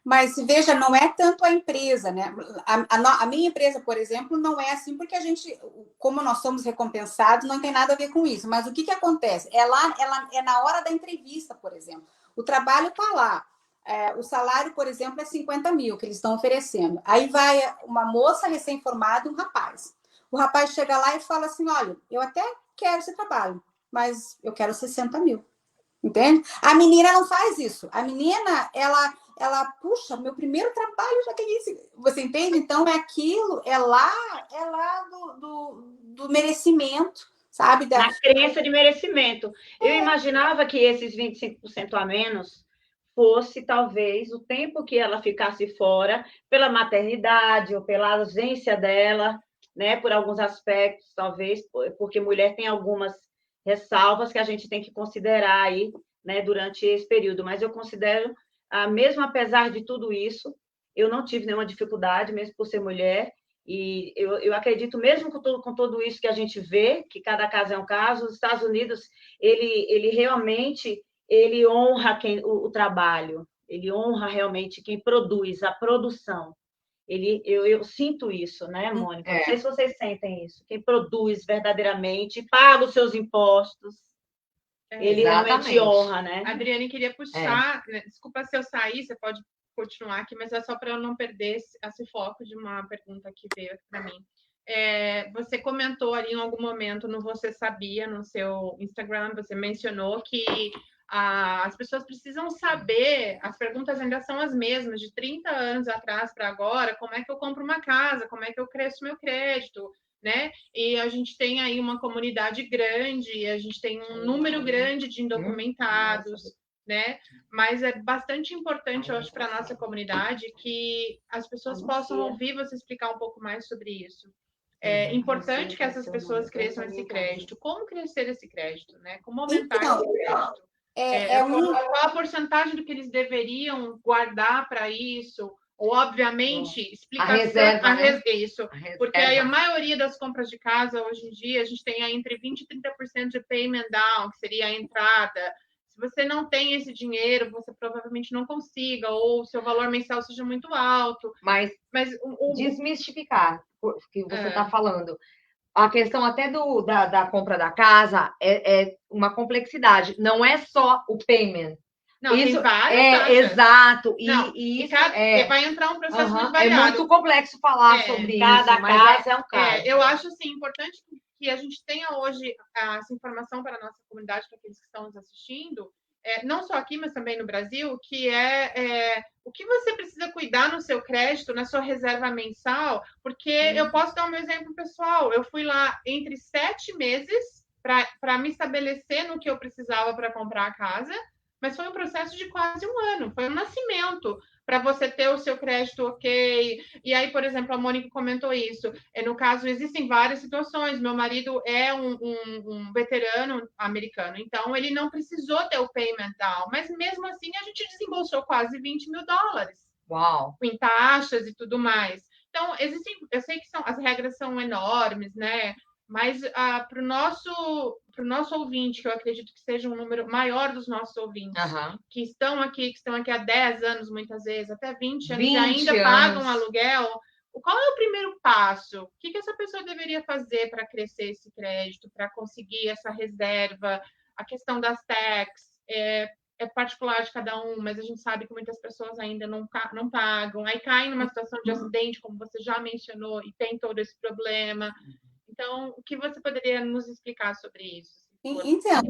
Mas, veja, não é tanto a empresa, né? A minha empresa, por exemplo, não é assim, porque a gente, como nós somos recompensados, não tem nada a ver com isso. Mas o que acontece? Ela é na hora da entrevista, por exemplo. O trabalho está lá. O salário, por exemplo, é 50 mil que eles estão oferecendo. Aí vai uma moça recém-formada e um rapaz. O rapaz chega lá e fala assim, olha, eu até quero esse trabalho, mas eu quero 60 mil. Entende? A menina não faz isso. A menina, ela puxa, meu primeiro trabalho já tem isso. Você entende? Então, é lá do merecimento, sabe? Na crença de merecimento. Eu imaginava que esses 25% a menos fosse, talvez, o tempo que ela ficasse fora, pela maternidade ou pela ausência dela, né? Por alguns aspectos, talvez, porque mulher tem algumas ressalvas que a gente tem que considerar aí, né, durante esse período. Mas eu considero, mesmo apesar de tudo isso, eu não tive nenhuma dificuldade, mesmo por ser mulher, e eu acredito, mesmo com tudo isso que a gente vê, que cada caso é um caso, os Estados Unidos, ele realmente ele honra o trabalho, ele honra realmente quem produz, a produção. Eu sinto isso, né, Mônica? Não sei se vocês sentem isso. Quem produz verdadeiramente, paga os seus impostos, ele realmente honra, né? A Adriane queria puxar, desculpa se eu sair, você pode continuar aqui, mas é só para eu não perder esse foco de uma pergunta que veio aqui para mim. Você comentou ali em algum momento no Você Sabia, no seu Instagram, você mencionou que as pessoas precisam saber, as perguntas ainda são as mesmas, de 30 anos atrás para agora, como é que eu compro uma casa, como é que eu cresço meu crédito, né? E a gente tem aí uma comunidade grande, a gente tem um número grande de indocumentados, né? Mas é bastante importante, eu acho, para a nossa comunidade que as pessoas possam ouvir você explicar um pouco mais sobre isso. É importante que essas pessoas cresçam esse crédito. Como crescer esse crédito, né? Como aumentar esse crédito? Qual a porcentagem do que eles deveriam guardar para isso? Ou, obviamente, explicação... A reserva, isso. Porque aí a maioria das compras de casa, hoje em dia, a gente tem aí entre 20% e 30% de payment down, que seria a entrada. Se você não tem esse dinheiro, você provavelmente não consiga, ou o seu valor mensal seja muito alto. Mas desmistificar o que você está falando. A questão até da compra da casa é uma complexidade. Não é só o payment. Não, isso tem várias taxas. exato. Vai entrar um processo muito é variado. muito complexo falar sobre cada isso. Mas caso é um caso. Eu acho assim, importante que a gente tenha hoje essa informação para a nossa comunidade, para aqueles que estão nos assistindo, não só aqui, mas também no Brasil, que o que você precisa cuidar no seu crédito, na sua reserva mensal, porque eu posso dar um exemplo pessoal. Eu fui lá entre 7 meses para me estabelecer no que eu precisava para comprar a casa, mas foi um processo de quase 1 ano, foi um nascimento para você ter o seu crédito ok. E aí, por exemplo, a Mônica comentou isso. No caso, existem várias situações. Meu marido é um veterano americano, então ele não precisou ter o payment down, mas mesmo assim a gente desembolsou quase $20 mil. Uau! Em taxas e tudo mais. Então, eu sei que as regras são enormes, né? Mas para o nosso ouvinte, que eu acredito que seja um número maior dos nossos ouvintes, que estão aqui há 10 anos, muitas vezes, até 20 anos, e ainda pagam aluguel, qual é o primeiro passo? O que essa pessoa deveria fazer para crescer esse crédito, para conseguir essa reserva? A questão das taxas é particular de cada um, mas a gente sabe que muitas pessoas ainda não pagam, aí caem numa situação de acidente, como você já mencionou, e tem todo esse problema. Então, o que você poderia nos explicar sobre isso? Então,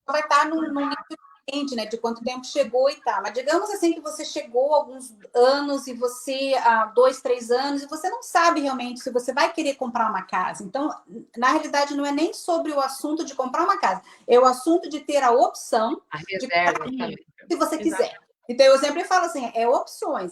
vai estar num nível diferente, né, de quanto tempo chegou e tal. Mas digamos assim que você chegou há alguns anos e você há 2, 3 anos e você não sabe realmente se você vai querer comprar uma casa. Então, na realidade, não é nem sobre o assunto de comprar uma casa, é o assunto de ter a opção de comprar se você quiser. Então, eu sempre falo assim, opções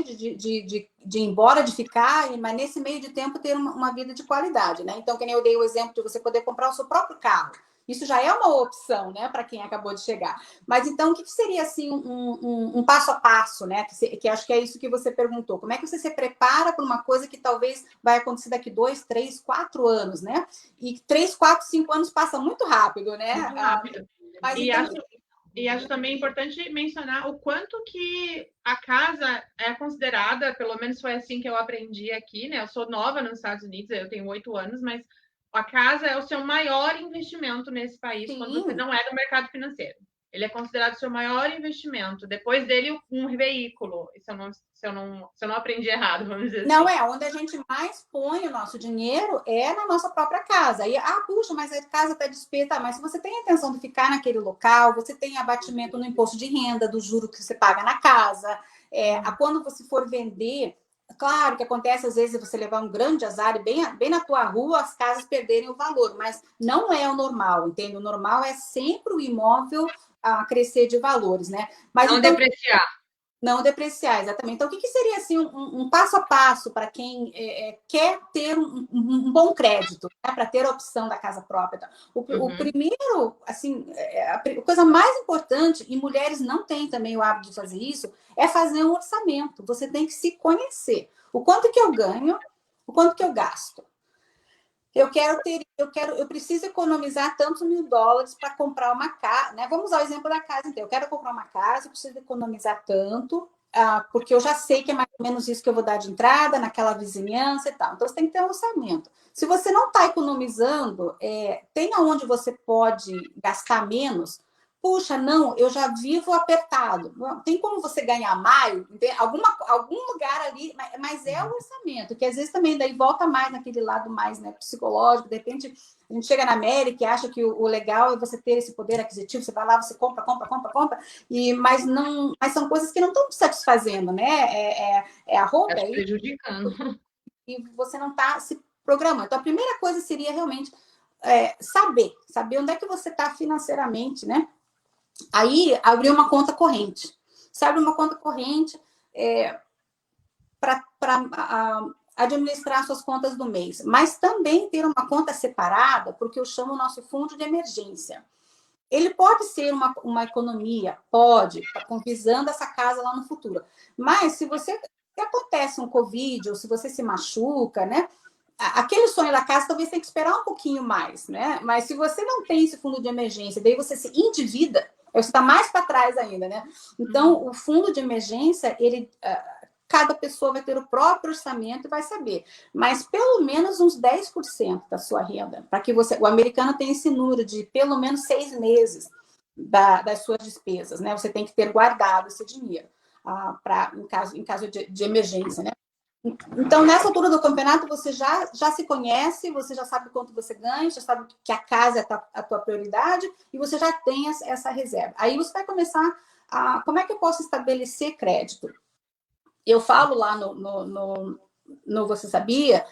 de ir embora, de ficar, mas nesse meio de tempo ter uma vida de qualidade, né? Então, que nem eu dei o exemplo de você poder comprar o seu próprio carro. Isso já é uma opção, né, para quem acabou de chegar. Mas, então, o que seria, assim, um passo a passo, né? Que acho que é isso que você perguntou. Como é que você se prepara para uma coisa que talvez vai acontecer daqui 2, 3, 4 anos, né? E 3, 4, 5 anos passa muito rápido, né? Muito rápido. Mas, E acho também importante mencionar o quanto que a casa é considerada, pelo menos foi assim que eu aprendi aqui, né? Eu sou nova nos Estados Unidos, eu tenho 8 anos, mas a casa é o seu maior investimento nesse país quando você não é do mercado financeiro. Ele é considerado o seu maior investimento. Depois dele, um veículo. Se eu não aprendi errado, vamos dizer assim. Não, onde a gente mais põe o nosso dinheiro é na nossa própria casa. E, puxa, mas a casa está despesa. Mas se você tem a intenção de ficar naquele local, você tem abatimento no imposto de renda, do juro que você paga na casa. Quando você for vender, claro que acontece às vezes você levar um grande azar e bem na tua rua as casas perderem o valor, mas não é o normal, entende? O normal é sempre o imóvel a crescer de valores, né? Mas não depreciar. Não depreciar, exatamente. Então, o que seria assim, um passo a passo para quem quer ter um bom crédito, né? Para ter a opção da casa própria? O primeiro, assim, a coisa mais importante, e mulheres não têm também o hábito de fazer isso, é fazer um orçamento. Você tem que se conhecer. O quanto que eu ganho, o quanto que eu gasto. Eu preciso economizar tantos $1.000 para comprar uma casa, né? Vamos usar o exemplo da casa, então. Eu quero comprar uma casa, eu preciso economizar tanto, porque eu já sei que é mais ou menos isso que eu vou dar de entrada, naquela vizinhança e tal. Então, você tem que ter um orçamento. Se você não está economizando, tem aonde você pode gastar menos. Puxa, não, eu já vivo apertado. Tem como você ganhar mais? Algum lugar ali, mas é o orçamento, que às vezes também daí volta mais naquele lado mais, né, psicológico. De repente, a gente chega na América e acha que o legal é você ter esse poder aquisitivo, você vai lá, você compra, mas são coisas que não estão te satisfazendo, né? A roupa aí, prejudicando. E você não está se programando. Então, a primeira coisa seria realmente saber onde é que você está financeiramente, né? Aí, abrir uma conta corrente. Você abre uma conta corrente para administrar suas contas do mês. Mas também ter uma conta separada, porque eu chamo o nosso fundo de emergência. Ele pode ser uma economia, visando essa casa lá no futuro. Mas se acontece um Covid, ou se você se machuca, né? Aquele sonho da casa talvez tenha que esperar um pouquinho mais, né? Mas se você não tem esse fundo de emergência, daí você se endivida, você está mais para trás ainda, né? Então, o fundo de emergência, cada pessoa vai ter o próprio orçamento e vai saber. Mas pelo menos uns 10% da sua renda, para que o americano tenha esse número de pelo menos 6 meses. das suas despesas, né? Você tem que ter guardado esse dinheiro em caso de emergência, né? Então, nessa altura do campeonato, você já se conhece, você já sabe quanto você ganha, já sabe que a casa é a tua prioridade e você já tem essa reserva. Aí você vai começar como é que eu posso estabelecer crédito? Eu falo lá no Você Sabia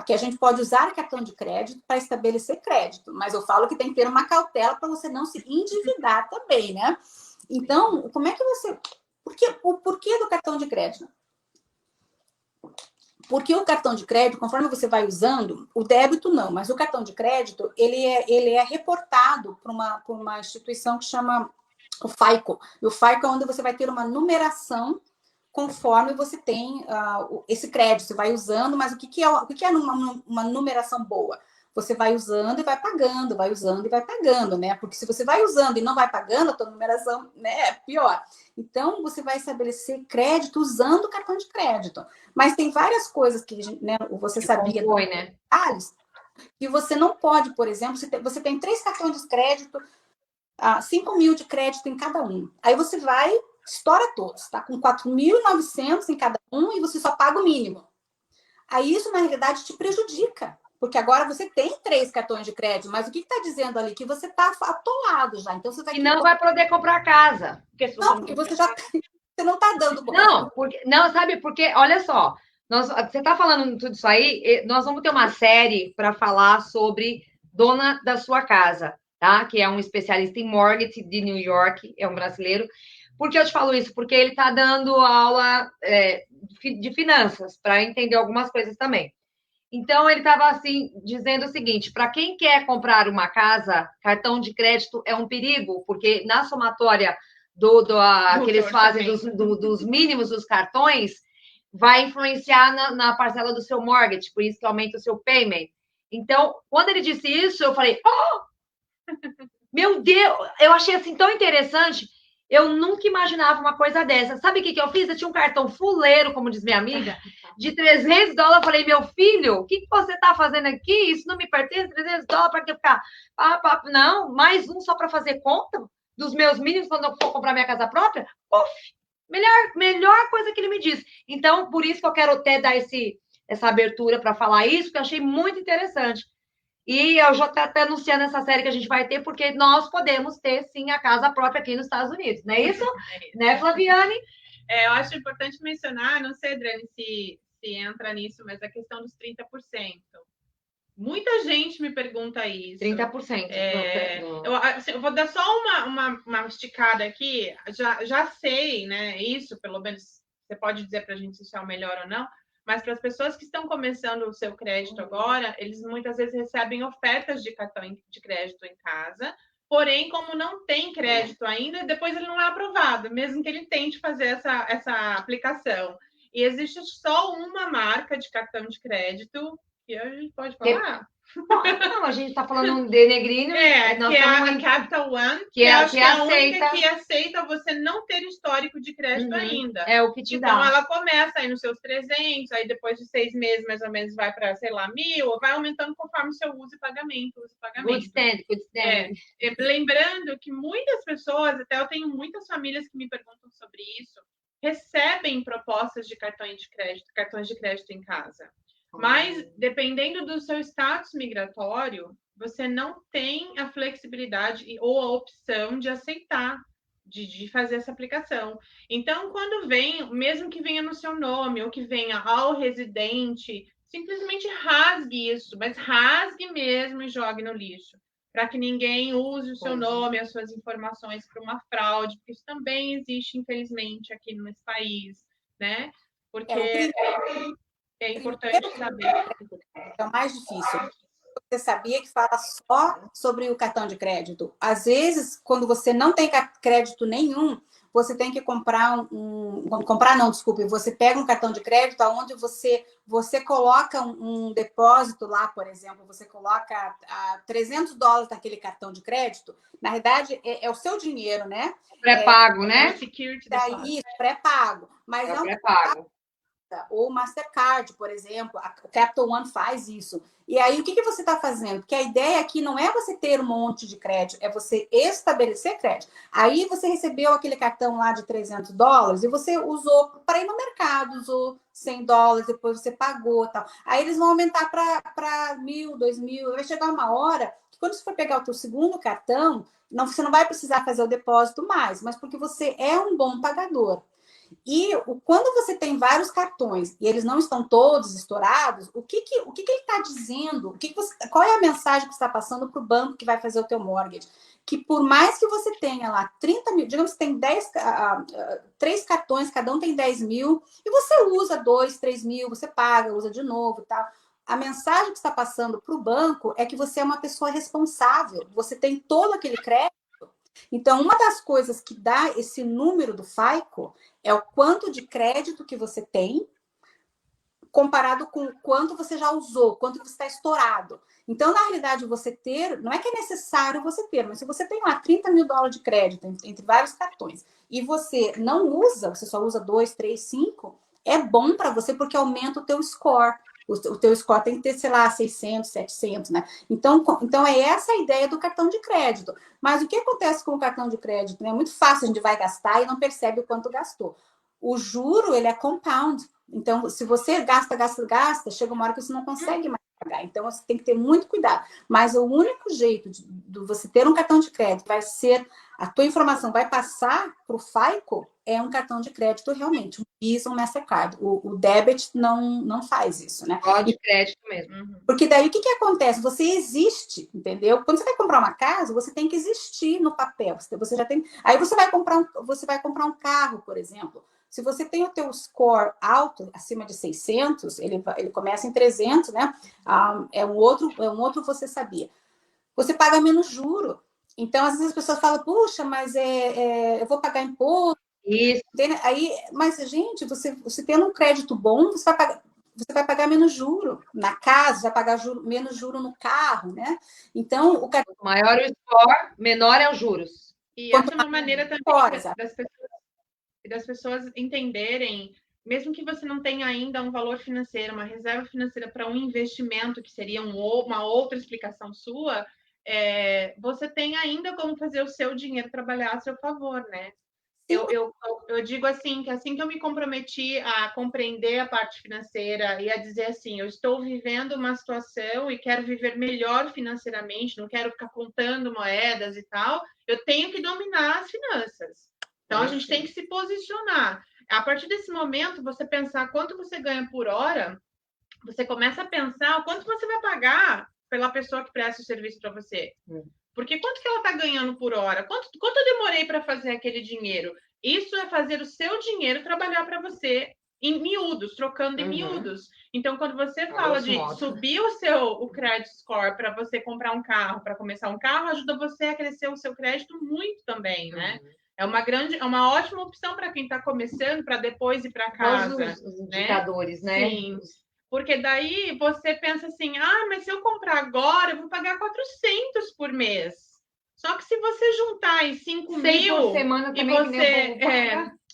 que a gente pode usar cartão de crédito para estabelecer crédito, mas eu falo que tem que ter uma cautela para você não se endividar também, né? Então, como é que você... O porquê do cartão de crédito? Porque o cartão de crédito, conforme você vai usando, o débito não, mas o cartão de crédito, ele é reportado por uma instituição que chama o FICO. E o FICO é onde você vai ter uma numeração conforme você tem esse crédito. Você vai usando, mas o que é uma numeração boa? Você vai usando e vai pagando, vai usando e vai pagando, né? Porque se você vai usando e não vai pagando, a tua numeração, né, é pior. Então, você vai estabelecer crédito usando o cartão de crédito. Mas tem várias coisas que, né, Você Sabia, né? Que você não pode, por exemplo, você tem 3 cartões de crédito, 5 mil de crédito em cada um. Aí você vai, estoura todos, tá? Com 4.900 em cada um e você só paga o mínimo. Aí isso, na realidade, te prejudica. Porque agora você tem 3 cartões de crédito, mas o que está dizendo ali? Que você está atolado já. Então você vai... E não vai poder comprar casa. Porque você já... Você não está dando... Não, sabe, porque, olha só, você está falando tudo isso aí, nós vamos ter uma série para falar sobre dona da sua casa, tá? Que é um especialista em mortgage de New York, é um brasileiro. Por que eu te falo isso? Porque ele está dando aula de finanças, para entender algumas coisas também. Então, ele estava assim, dizendo o seguinte, para quem quer comprar uma casa, cartão de crédito é um perigo, porque na somatória que eles fazem dos mínimos dos cartões, vai influenciar na parcela do seu mortgage, por isso que aumenta o seu payment. Então, quando ele disse isso, eu falei, meu Deus, eu achei assim tão interessante, eu nunca imaginava uma coisa dessa. Sabe o que eu fiz? Eu tinha um cartão fuleiro, como diz minha amiga, de $300. Eu falei, meu filho, o que você está fazendo aqui? Isso não me pertence, $300 para que ficar... Não, mais um só para fazer conta dos meus mínimos quando eu for comprar minha casa própria? Melhor coisa que ele me disse. Então, por isso que eu quero até dar essa abertura para falar isso, que eu achei muito interessante. E eu já estou até anunciando essa série que a gente vai ter, porque nós podemos ter, sim, a casa própria aqui nos Estados Unidos. Não é isso? Né, Flaviane? Eu acho importante mencionar, não sei, Adriane, se entra nisso, mas a questão dos 30%. Muita gente me pergunta isso. 30%. Eu vou dar só uma esticada aqui. Já sei, né? Isso, pelo menos, você pode dizer para a gente se isso é o melhor ou não. Mas para as pessoas que estão começando o seu crédito agora, eles muitas vezes recebem ofertas de cartão de crédito em casa. Porém, como não tem crédito ainda, depois ele não é aprovado, mesmo que ele tente fazer essa aplicação. E existe só uma marca de cartão de crédito que a gente pode falar. Não, a gente está falando de Negrino. Que é a Capital One, que é a única que aceita você não ter histórico de crédito ainda. É o que te dá. Então, ela começa aí nos seus 300, aí depois de 6 meses, mais ou menos, vai para, sei lá, 1.000, ou vai aumentando conforme o seu uso e pagamento. Good stand. Lembrando que muitas pessoas, até eu tenho muitas famílias que me perguntam sobre isso, recebem propostas de cartões de crédito em casa. Mas, dependendo do seu status migratório, você não tem a flexibilidade ou a opção de aceitar, de fazer essa aplicação. Então, quando vem, mesmo que venha no seu nome, ou que venha ao residente, simplesmente rasgue isso, mas rasgue mesmo e jogue no lixo, para que ninguém use o seu nome, as suas informações para uma fraude, porque isso também existe, infelizmente, aqui nesse país, né? Porque... É importante saber. É o mais difícil. Você sabia que fala só sobre o cartão de crédito? Às vezes, quando você não tem crédito nenhum, você tem que comprar você pega um cartão de crédito onde você coloca um depósito lá, por exemplo, você coloca $300 naquele cartão de crédito. Na verdade, é o seu dinheiro, né? Pré-pago, né? Isso, pré-pago. Mas é não pré-pago. ou o Mastercard, por exemplo, o Capital One faz isso. E aí, o que você está fazendo? Porque a ideia aqui não é você ter um monte de crédito, é você estabelecer crédito. Aí você recebeu aquele cartão lá de $300 e você usou para ir no mercado, usou $100, depois você pagou tal. Aí eles vão aumentar para 1.000, 2.000. Vai chegar uma hora que quando você for pegar o teu segundo cartão, você não vai precisar fazer o depósito mais, mas porque você é um bom pagador. E quando você tem vários cartões e eles não estão todos estourados, o que ele está dizendo? Qual é a mensagem que você está passando para o banco que vai fazer o teu mortgage? Que por mais que você tenha lá 30 mil, digamos que tem 3 cartões, cada um tem 10 mil, e você usa 2, 3 mil, você paga, usa de novo e tal. A mensagem que está passando para o banco é que você é uma pessoa responsável, você tem todo aquele crédito. Então, uma das coisas que dá esse número do FICO é o quanto de crédito que você tem comparado com o quanto você já usou, quanto você está estourado. Então, na realidade, você ter, não é que é necessário você ter, mas se você tem lá $30 mil de crédito entre vários cartões e você não usa, você só usa 2, 3, 5, é bom para você porque aumenta o teu score. O teu score tem que ter, sei lá, 600, 700, né? Então é essa a ideia do cartão de crédito. Mas o que acontece com o cartão de crédito? É muito fácil, a gente vai gastar e não percebe o quanto gastou. O juro, ele é compound. Então, se você gasta, chega uma hora que você não consegue mais pagar. Então, você tem que ter muito cuidado. Mas o único jeito de você ter um cartão de crédito vai ser, a tua informação vai passar para o FICO, é um cartão de crédito realmente, um Visa, um Mastercard. O debit não faz isso, né? Só de crédito mesmo. Porque daí o que acontece? Você existe, entendeu? Quando você vai comprar uma casa, você tem que existir no papel. Você já tem. Aí você vai comprar um carro, por exemplo. Se você tem o teu score alto, acima de 600, ele começa em 300, né? É um outro você sabia. Você paga menos juro. Então, às vezes as pessoas falam, puxa, mas eu vou pagar imposto. Isso. Aí, mas, gente, você tendo um crédito bom, você vai pagar menos juro na casa, vai pagar menos juro no carro, né? Então, Quanto maior o score, menor é os juros. E essa é uma maneira também das pessoas entenderem, mesmo que você não tenha ainda um valor financeiro, uma reserva financeira para um investimento, que seria uma outra explicação sua, você tem ainda como fazer o seu dinheiro trabalhar a seu favor, né? Eu digo assim, que assim que eu me comprometi a compreender a parte financeira e a dizer assim, eu estou vivendo uma situação e quero viver melhor financeiramente, não quero ficar contando moedas e tal, eu tenho que dominar as finanças. Então, a gente tem que se posicionar. A partir desse momento, você pensar quanto você ganha por hora, você começa a pensar o quanto você vai pagar pela pessoa que presta o serviço para você. Porque quanto que ela está ganhando por hora? Quanto eu demorei para fazer aquele dinheiro? Isso é fazer o seu dinheiro trabalhar para você em miúdos, trocando em miúdos. Então, quando você fala de subir o credit score para você comprar um carro, para começar um carro, ajuda você a crescer o seu crédito muito também, né? É uma ótima opção para quem está começando, para depois ir para casa. Todos os indicadores, né? Sim. Porque daí você pensa assim, mas se eu comprar agora, eu vou pagar 400 por mês. Só que se você juntar em 5 mil por semana também,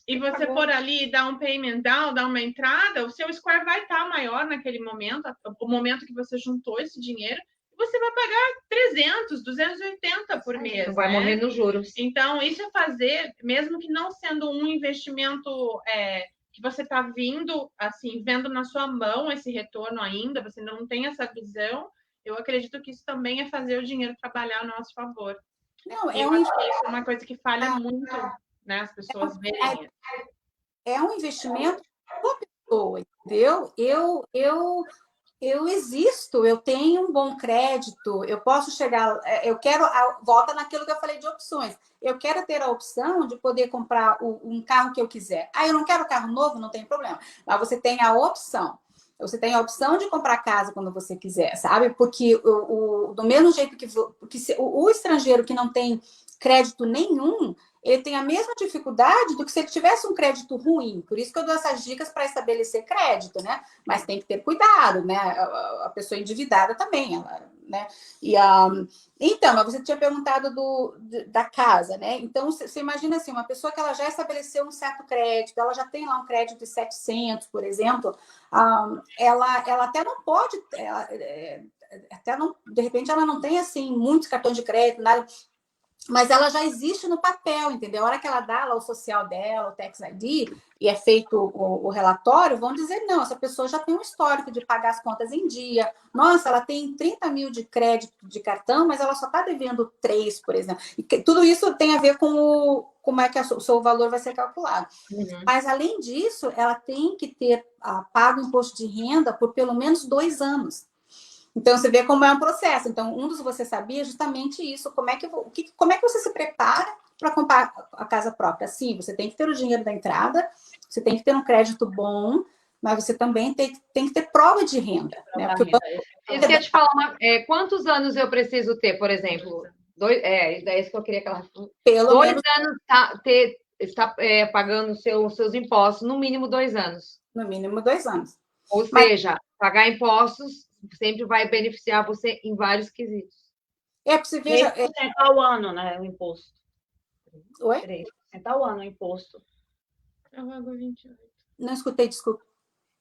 e você for ali dar um payment down, dar uma entrada, o seu score vai estar maior naquele momento, o momento que você juntou esse dinheiro, e você vai pagar 300, 280 por mês. Não vai morrer nos juros. Então, isso é fazer, mesmo que não sendo um investimento que você está vindo, assim, vendo na sua mão esse retorno ainda, você não tem essa visão, eu acredito que isso também é fazer o dinheiro trabalhar a nosso favor. Não, isso é uma coisa que falha muito, né? As pessoas verem. É um investimento da pessoa, entendeu? Eu existo, eu tenho um bom crédito, eu posso chegar, volta naquilo que eu falei de opções. Eu quero ter a opção de poder comprar um carro que eu quiser. Eu não quero carro novo, não tem problema. Mas você tem a opção. Você tem a opção de comprar casa quando você quiser, sabe? Porque do mesmo jeito que o estrangeiro que não tem crédito nenhum, ele tem a mesma dificuldade do que se ele tivesse um crédito ruim. Por isso que eu dou essas dicas para estabelecer crédito, né? Mas tem que ter cuidado, né? A pessoa endividada também, né? Então, mas você tinha perguntado da casa, né? Então, você imagina assim, uma pessoa que ela já estabeleceu um certo crédito, ela já tem lá um crédito de 700, por exemplo, ela até não pode, até não, de repente ela não tem assim muitos cartões de crédito, nada, mas ela já existe no papel, entendeu? A hora que ela dá lá o social dela, o Tax ID, e é feito o relatório, vão dizer, não, essa pessoa já tem um histórico de pagar as contas em dia. Nossa, ela tem 30 mil de crédito de cartão, mas ela só está devendo 3, por exemplo. E tudo isso tem a ver com como é que o seu valor vai ser calculado. Uhum. Mas, além disso, ela tem que ter pago imposto de renda por pelo menos 2 anos. Então, você vê como é um processo. Então, um dos Você Sabia é justamente isso. Como é que você se prepara para comprar a casa própria? Sim, você tem que ter o dinheiro da entrada, você tem que ter um crédito bom, mas você também tem que ter prova de renda. Né? Isso que eu te falar, quantos anos eu preciso ter, por exemplo? 2, é isso que eu queria que ela... Pelo 2 menos... anos está pagando seus impostos, no mínimo 2 anos. No mínimo 2 anos. Ou seja, pagar impostos sempre vai beneficiar você em vários quesitos. Você veja... 3% ao ano, né, o imposto. Oi? 3% ao ano o imposto. Não escutei, desculpa.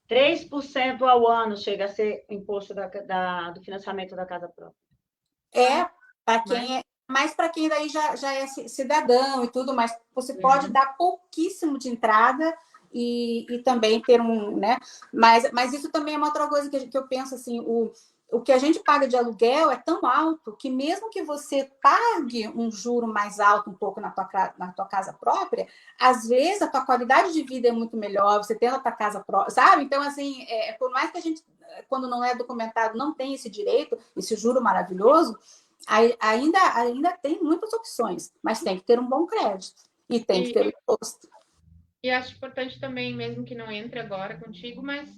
3% ao ano chega a ser o imposto do financiamento da casa própria. Para quem mais para quem daí já é cidadão e tudo, mas você pode dar pouquíssimo de entrada e também ter né? Mas isso também é uma outra coisa que eu penso assim, o que a gente paga de aluguel é tão alto que mesmo que você pague um juro mais alto um pouco na tua casa própria, às vezes a tua qualidade de vida é muito melhor, você tem a tua casa própria, sabe? Então, assim, por mais que a gente, quando não é documentado, não tem esse direito, esse juro maravilhoso, ainda tem muitas opções, mas tem que ter um bom crédito e tem que ter o imposto. E acho importante também, mesmo que não entre agora contigo, mas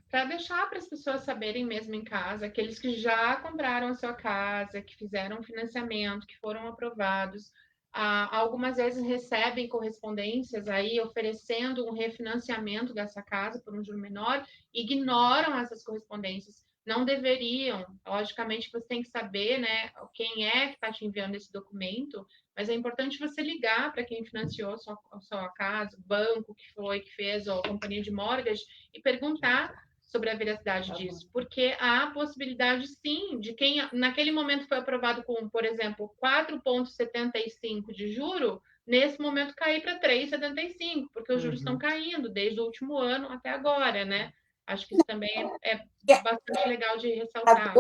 para deixar para as pessoas saberem mesmo em casa, aqueles que já compraram a sua casa, que fizeram financiamento, que foram aprovados, algumas vezes recebem correspondências aí oferecendo um refinanciamento dessa casa por um juro menor, ignoram essas correspondências. Não deveriam, logicamente você tem que saber, né, quem é que está te enviando esse documento, mas é importante você ligar para quem financiou a sua casa, o banco que foi, que fez, ou a companhia de mortgage, e perguntar sobre a veracidade disso, porque há a possibilidade, sim, de quem naquele momento foi aprovado com, por exemplo, 4,75 de juro, nesse momento cair para 3,75, porque os juros estão caindo desde o último ano até agora, né? Acho que isso também é bastante legal de ressaltar.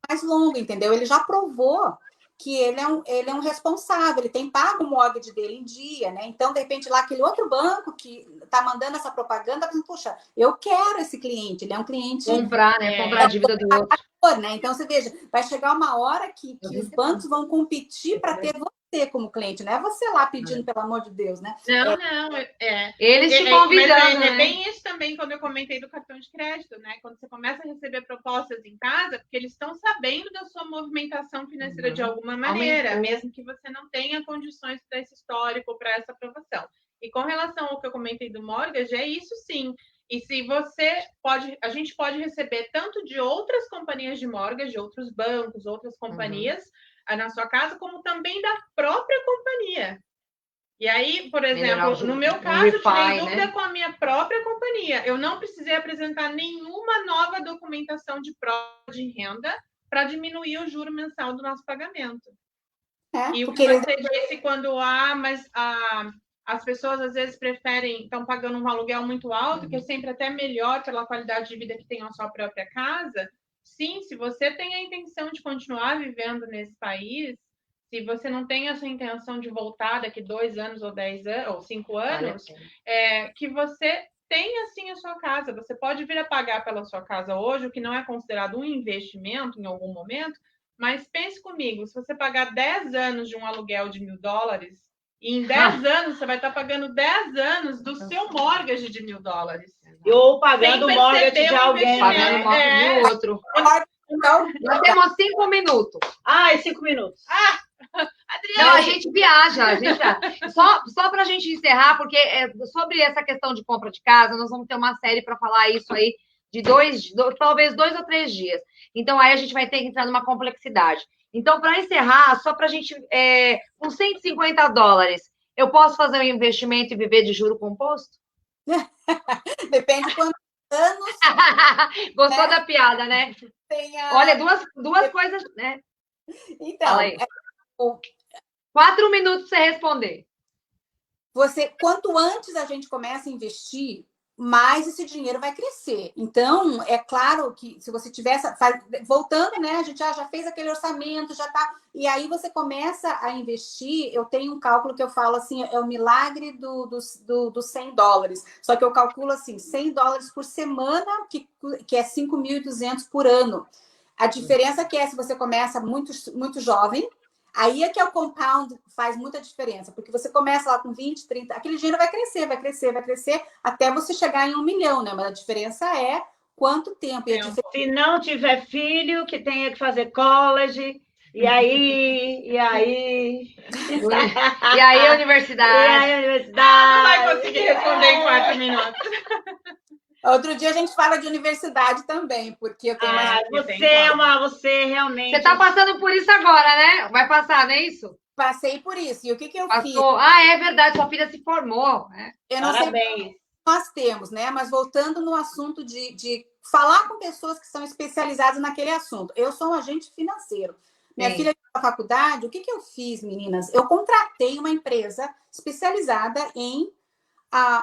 Mais longo, entendeu? Ele já provou que ele é um responsável, ele tem pago o mortgage dele em dia, né? Então, de repente, lá aquele outro banco que está mandando essa propaganda, pensando, puxa, eu quero esse cliente, ele é um cliente... Comprar, né? Comprar a dívida do outro. Né? Então, você veja, vai chegar uma hora que os bancos vão competir para ter você como cliente, não é você lá pedindo, pelo amor de Deus, né? Não, Eles te convidando, mas né? bem isso também quando eu comentei do cartão de crédito, né? Quando você começa a receber propostas em casa, porque eles estão sabendo da sua movimentação financeira de alguma maneira, mesmo que você não tenha condições para esse histórico, para essa aprovação. E com relação ao que eu comentei do mortgage, é isso sim. E se a gente pode receber tanto de outras companhias de mortgage, outros bancos, outras companhias na sua casa, como também da própria companhia. E aí, por exemplo, no meu caso, eu tirei dúvida, né, com a minha própria companhia. Eu não precisei apresentar nenhuma nova documentação de prova de renda para diminuir o juro mensal do nosso pagamento. E o que você disse quando as pessoas às vezes estão pagando um aluguel muito alto, que é sempre até melhor pela qualidade de vida que tem a sua própria casa. Sim, se você tem a intenção de continuar vivendo nesse país, se você não tem essa intenção de voltar daqui 2 anos ou 10 anos, ou 5 anos, que você tenha sim a sua casa. Você pode vir a pagar pela sua casa hoje, o que não é considerado um investimento em algum momento, mas pense comigo, se você pagar 10 anos de um aluguel de $1.000, e em 10 anos você vai estar pagando 10 anos do seu mortgage de $1.000. Ou pagando o mortgage de alguém. Pagando o mortgage do outro. Então, nós temos 5 minutos. 5 minutos. Adriana, não, a gente viaja. Só para a gente encerrar, porque sobre essa questão de compra de casa, nós vamos ter uma série para falar isso aí talvez 2 ou 3 dias. Então, aí a gente vai ter que entrar numa complexidade. Então, para encerrar, só para a gente, com $150, eu posso fazer um investimento e viver de juro composto? Depende de quantos anos. Gostou da piada, né? Olha, duas coisas, né? Então, 4 minutos para você responder. Quanto antes a gente começa a investir, mais esse dinheiro vai crescer. Então, é claro que se você tivesse voltando, né? A gente já fez aquele orçamento, já tá. E aí você começa a investir. Eu tenho um cálculo que eu falo assim: é o milagre dos $100. Só que eu calculo assim: $100 por semana, que é 5.200 por ano. A diferença que se você começa muito, muito jovem. Aí é que o compound faz muita diferença, porque você começa lá com 20, 30, aquele dinheiro vai crescer, vai crescer, vai crescer, até você chegar em 1 milhão, né? Mas a diferença é quanto tempo. Se não tiver filho, que tenha que fazer college, e aí a universidade. Não vai conseguir responder em 4 minutos. Outro dia a gente fala de universidade também, porque eu tenho você realmente... Você está passando por isso agora, né? Vai passar, não é isso? Passei por isso. E o que eu fiz? É verdade, sua filha se formou. Né? Eu não Parabéns. sei o que nós temos, né? Mas voltando no assunto de falar com pessoas que são especializadas naquele assunto. Eu sou um agente financeiro. Minha filha na faculdade, o que eu fiz, meninas? Eu contratei uma empresa especializada em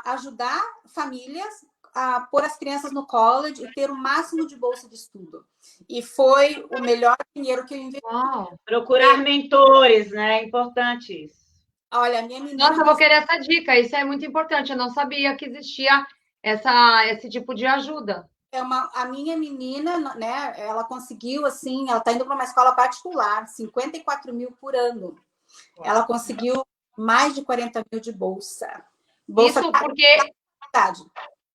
ajudar famílias a pôr as crianças no college e ter o máximo de bolsa de estudo. E foi o melhor dinheiro que eu investi. Procurar mentores, né? É importante isso. Olha, minha menina... Nossa, eu vou querer essa dica. Isso é muito importante. Eu não sabia que existia esse tipo de ajuda. A minha menina, né? Ela conseguiu, assim, ela está indo para uma escola particular, 54 mil por ano. Ela conseguiu mais de 40 mil de bolsa. Isso porque...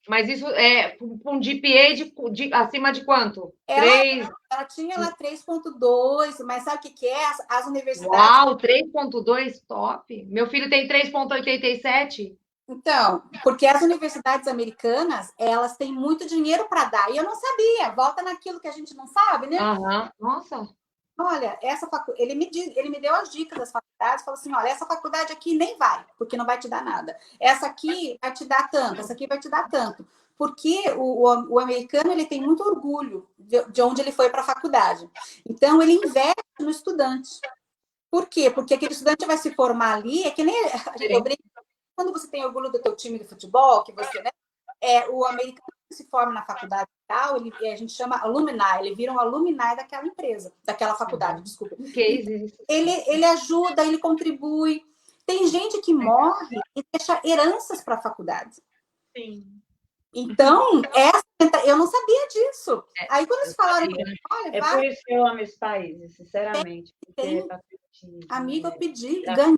Mas isso é um GPA acima de quanto? Ela tinha lá 3,2, mas sabe o que é? As universidades... Uau, 3,2, top! Meu filho tem 3,87. Então, porque as universidades americanas, elas têm muito dinheiro para dar. E eu não sabia. Volta naquilo que a gente não sabe, né? Nossa! Olha, ele me deu as dicas das faculdades, falou assim, olha, essa faculdade aqui nem vai, porque não vai te dar nada. Essa aqui vai te dar tanto, essa aqui vai te dar tanto. Porque o americano, ele tem muito orgulho de onde ele foi para a faculdade. Então, ele investe no estudante. Por quê? Porque aquele estudante vai se formar ali, é que nem... Eu brinco, quando você tem orgulho do teu time de futebol, que você, né? O americano que se forma na faculdade e tal, a gente chama alumni, ele vira um alumni daquela empresa, daquela faculdade, desculpa. Ele ajuda, ele contribui. Tem gente que morre e deixa heranças para a faculdade. Sim. Então, eu não sabia disso. Aí, quando eles falaram... Olha, por isso que eu amo esse país, sinceramente. Amiga, eu pedi, ganhei.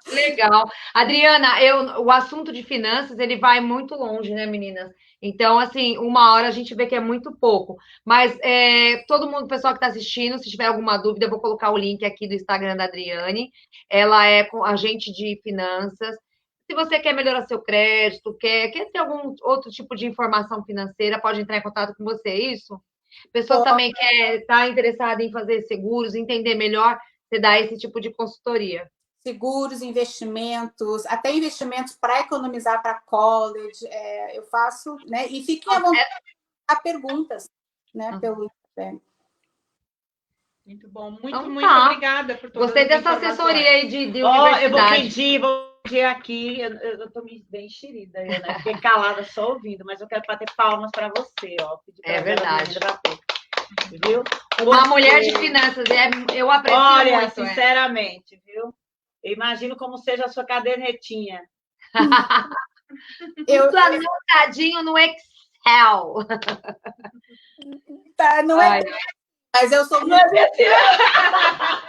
Legal. Adriana, o assunto de finanças, ele vai muito longe, né, meninas? Então, assim, 1 hora a gente vê que é muito pouco. Mas todo mundo, pessoal que está assistindo, se tiver alguma dúvida, eu vou colocar o link aqui do Instagram da Adriane. Ela é agente de finanças. Se você quer melhorar seu crédito, quer ter algum outro tipo de informação financeira, pode entrar em contato com você, é isso? Pessoa também quer estar interessada em fazer seguros, entender melhor, você dá esse tipo de consultoria. Seguros, investimentos, até investimentos para economizar para college, eu faço, né? E fiquem à vontade a perguntas, né? Pelo Instagram. Muito bom, muito obrigada por todas Gostei dessa assessoria aí de universidade. Eu vou pedir aqui, eu estou bem enxerida, né? Fiquei calada só ouvindo, mas eu quero bater palmas para você, ó. É verdade. Viu? Uma mulher de finanças, eu aprecio muito. Olha, sinceramente, viu? Eu imagino como seja a sua cadernetinha. Tudo anotadinho no Excel. Tá, não é... Mas eu sou muito...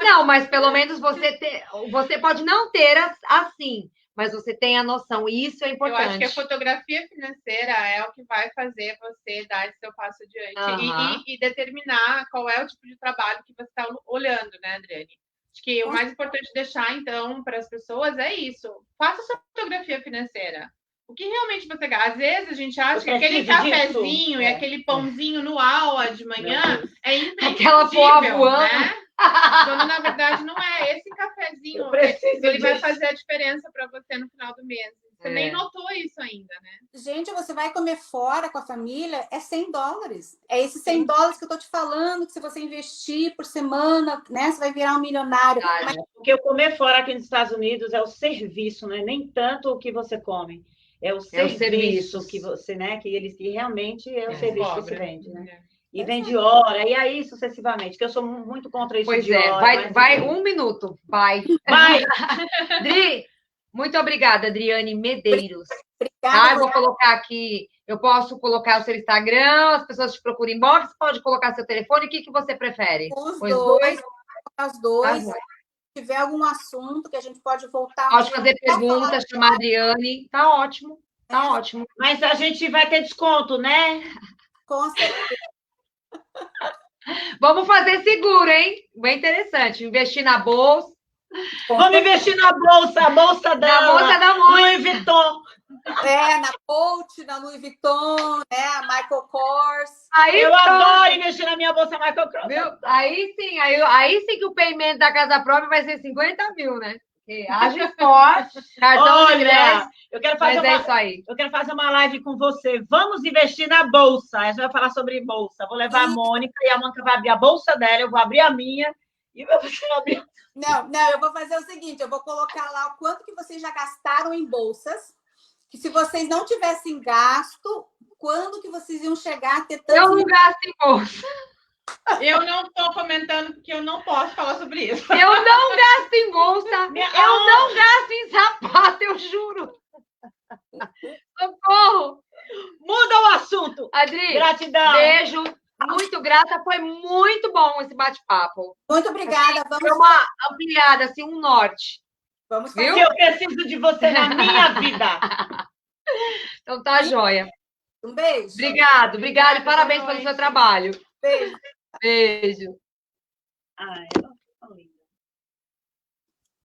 Não, mas pelo menos você pode não ter assim, mas você tem a noção, e isso é importante. Eu acho que a fotografia financeira é o que vai fazer você dar esse seu passo adiante e determinar qual é o tipo de trabalho que você está olhando, né, Adriane? Acho que o mais importante deixar, então, para as pessoas é isso. Faça sua fotografia financeira. O que realmente você gasta? Às vezes a gente acha que Eu aquele preciso disso. cafezinho e aquele pãozinho no aula de manhã é Aquela poa imprescindível, voando. né? Quando, na verdade, não é. Esse cafezinho, Eu preciso ele vai disso. fazer a diferença para você no final do mês. Você nem notou isso ainda, né? Gente, você vai comer fora com a família, é $100. É esses $100 que eu tô te falando, que se você investir por semana, né, você vai virar um milionário. Mas Porque o comer fora aqui nos Estados Unidos é o serviço, não é nem tanto o que você come. É o serviço que você, né? Que eles que realmente é o serviço que se vende, né? E vende hora, e aí sucessivamente, que eu sou muito contra isso de hora. Pois é, vai 1 minuto, vai. Dri, muito obrigada, Adriane Medeiros. Obrigada. Eu vou colocar aqui, eu posso colocar o seu Instagram, as pessoas te procuram inbox, pode colocar seu telefone, o que você prefere? Os dois. Tá, Se tiver algum assunto que a gente pode voltar. pode fazer perguntas, chamar a Adriane, tá ótimo, tá ótimo. Mas a gente vai ter desconto, né? Com certeza. Vamos fazer seguro, hein? Bem interessante, investir na bolsa. Vamos investir na bolsa, a bolsa dela. Na bolsa da mãe. Louis Vuitton. Na Coach, na Louis Vuitton, né? A Michael Kors. Eu adoro investir na minha bolsa Michael Kors. Viu? Aí sim que o paymento da casa própria vai ser 50 mil, né? Porque haja esforço, cartão de crédito. Eu quero fazer isso aí. Eu quero fazer uma live com você. Vamos investir na bolsa. A gente vai falar sobre bolsa. Vou levar a Mônica e a Mônica vai abrir a bolsa dela, eu vou abrir a minha e você vai abrir. Não, eu vou fazer o seguinte, eu vou colocar lá o quanto que vocês já gastaram em bolsas, que se vocês não tivessem gasto, quando que vocês iam chegar a ter tanto... Eu não gasto em bolsa. Eu não estou comentando porque eu não posso falar sobre isso. Eu não gasto em bolsa. Eu não gasto em sapato, eu juro. Socorro. Muda o assunto. Adri, gratidão. Beijo. Muito grata. Foi muito bom esse bate-papo. Muito obrigada. Foi uma ampliada, assim, um norte. Vamos fazer. Porque eu preciso de você na minha vida. Então tá joia. Um beijo. Obrigado e parabéns pelo seu trabalho. Beijo. Beijo. Ai,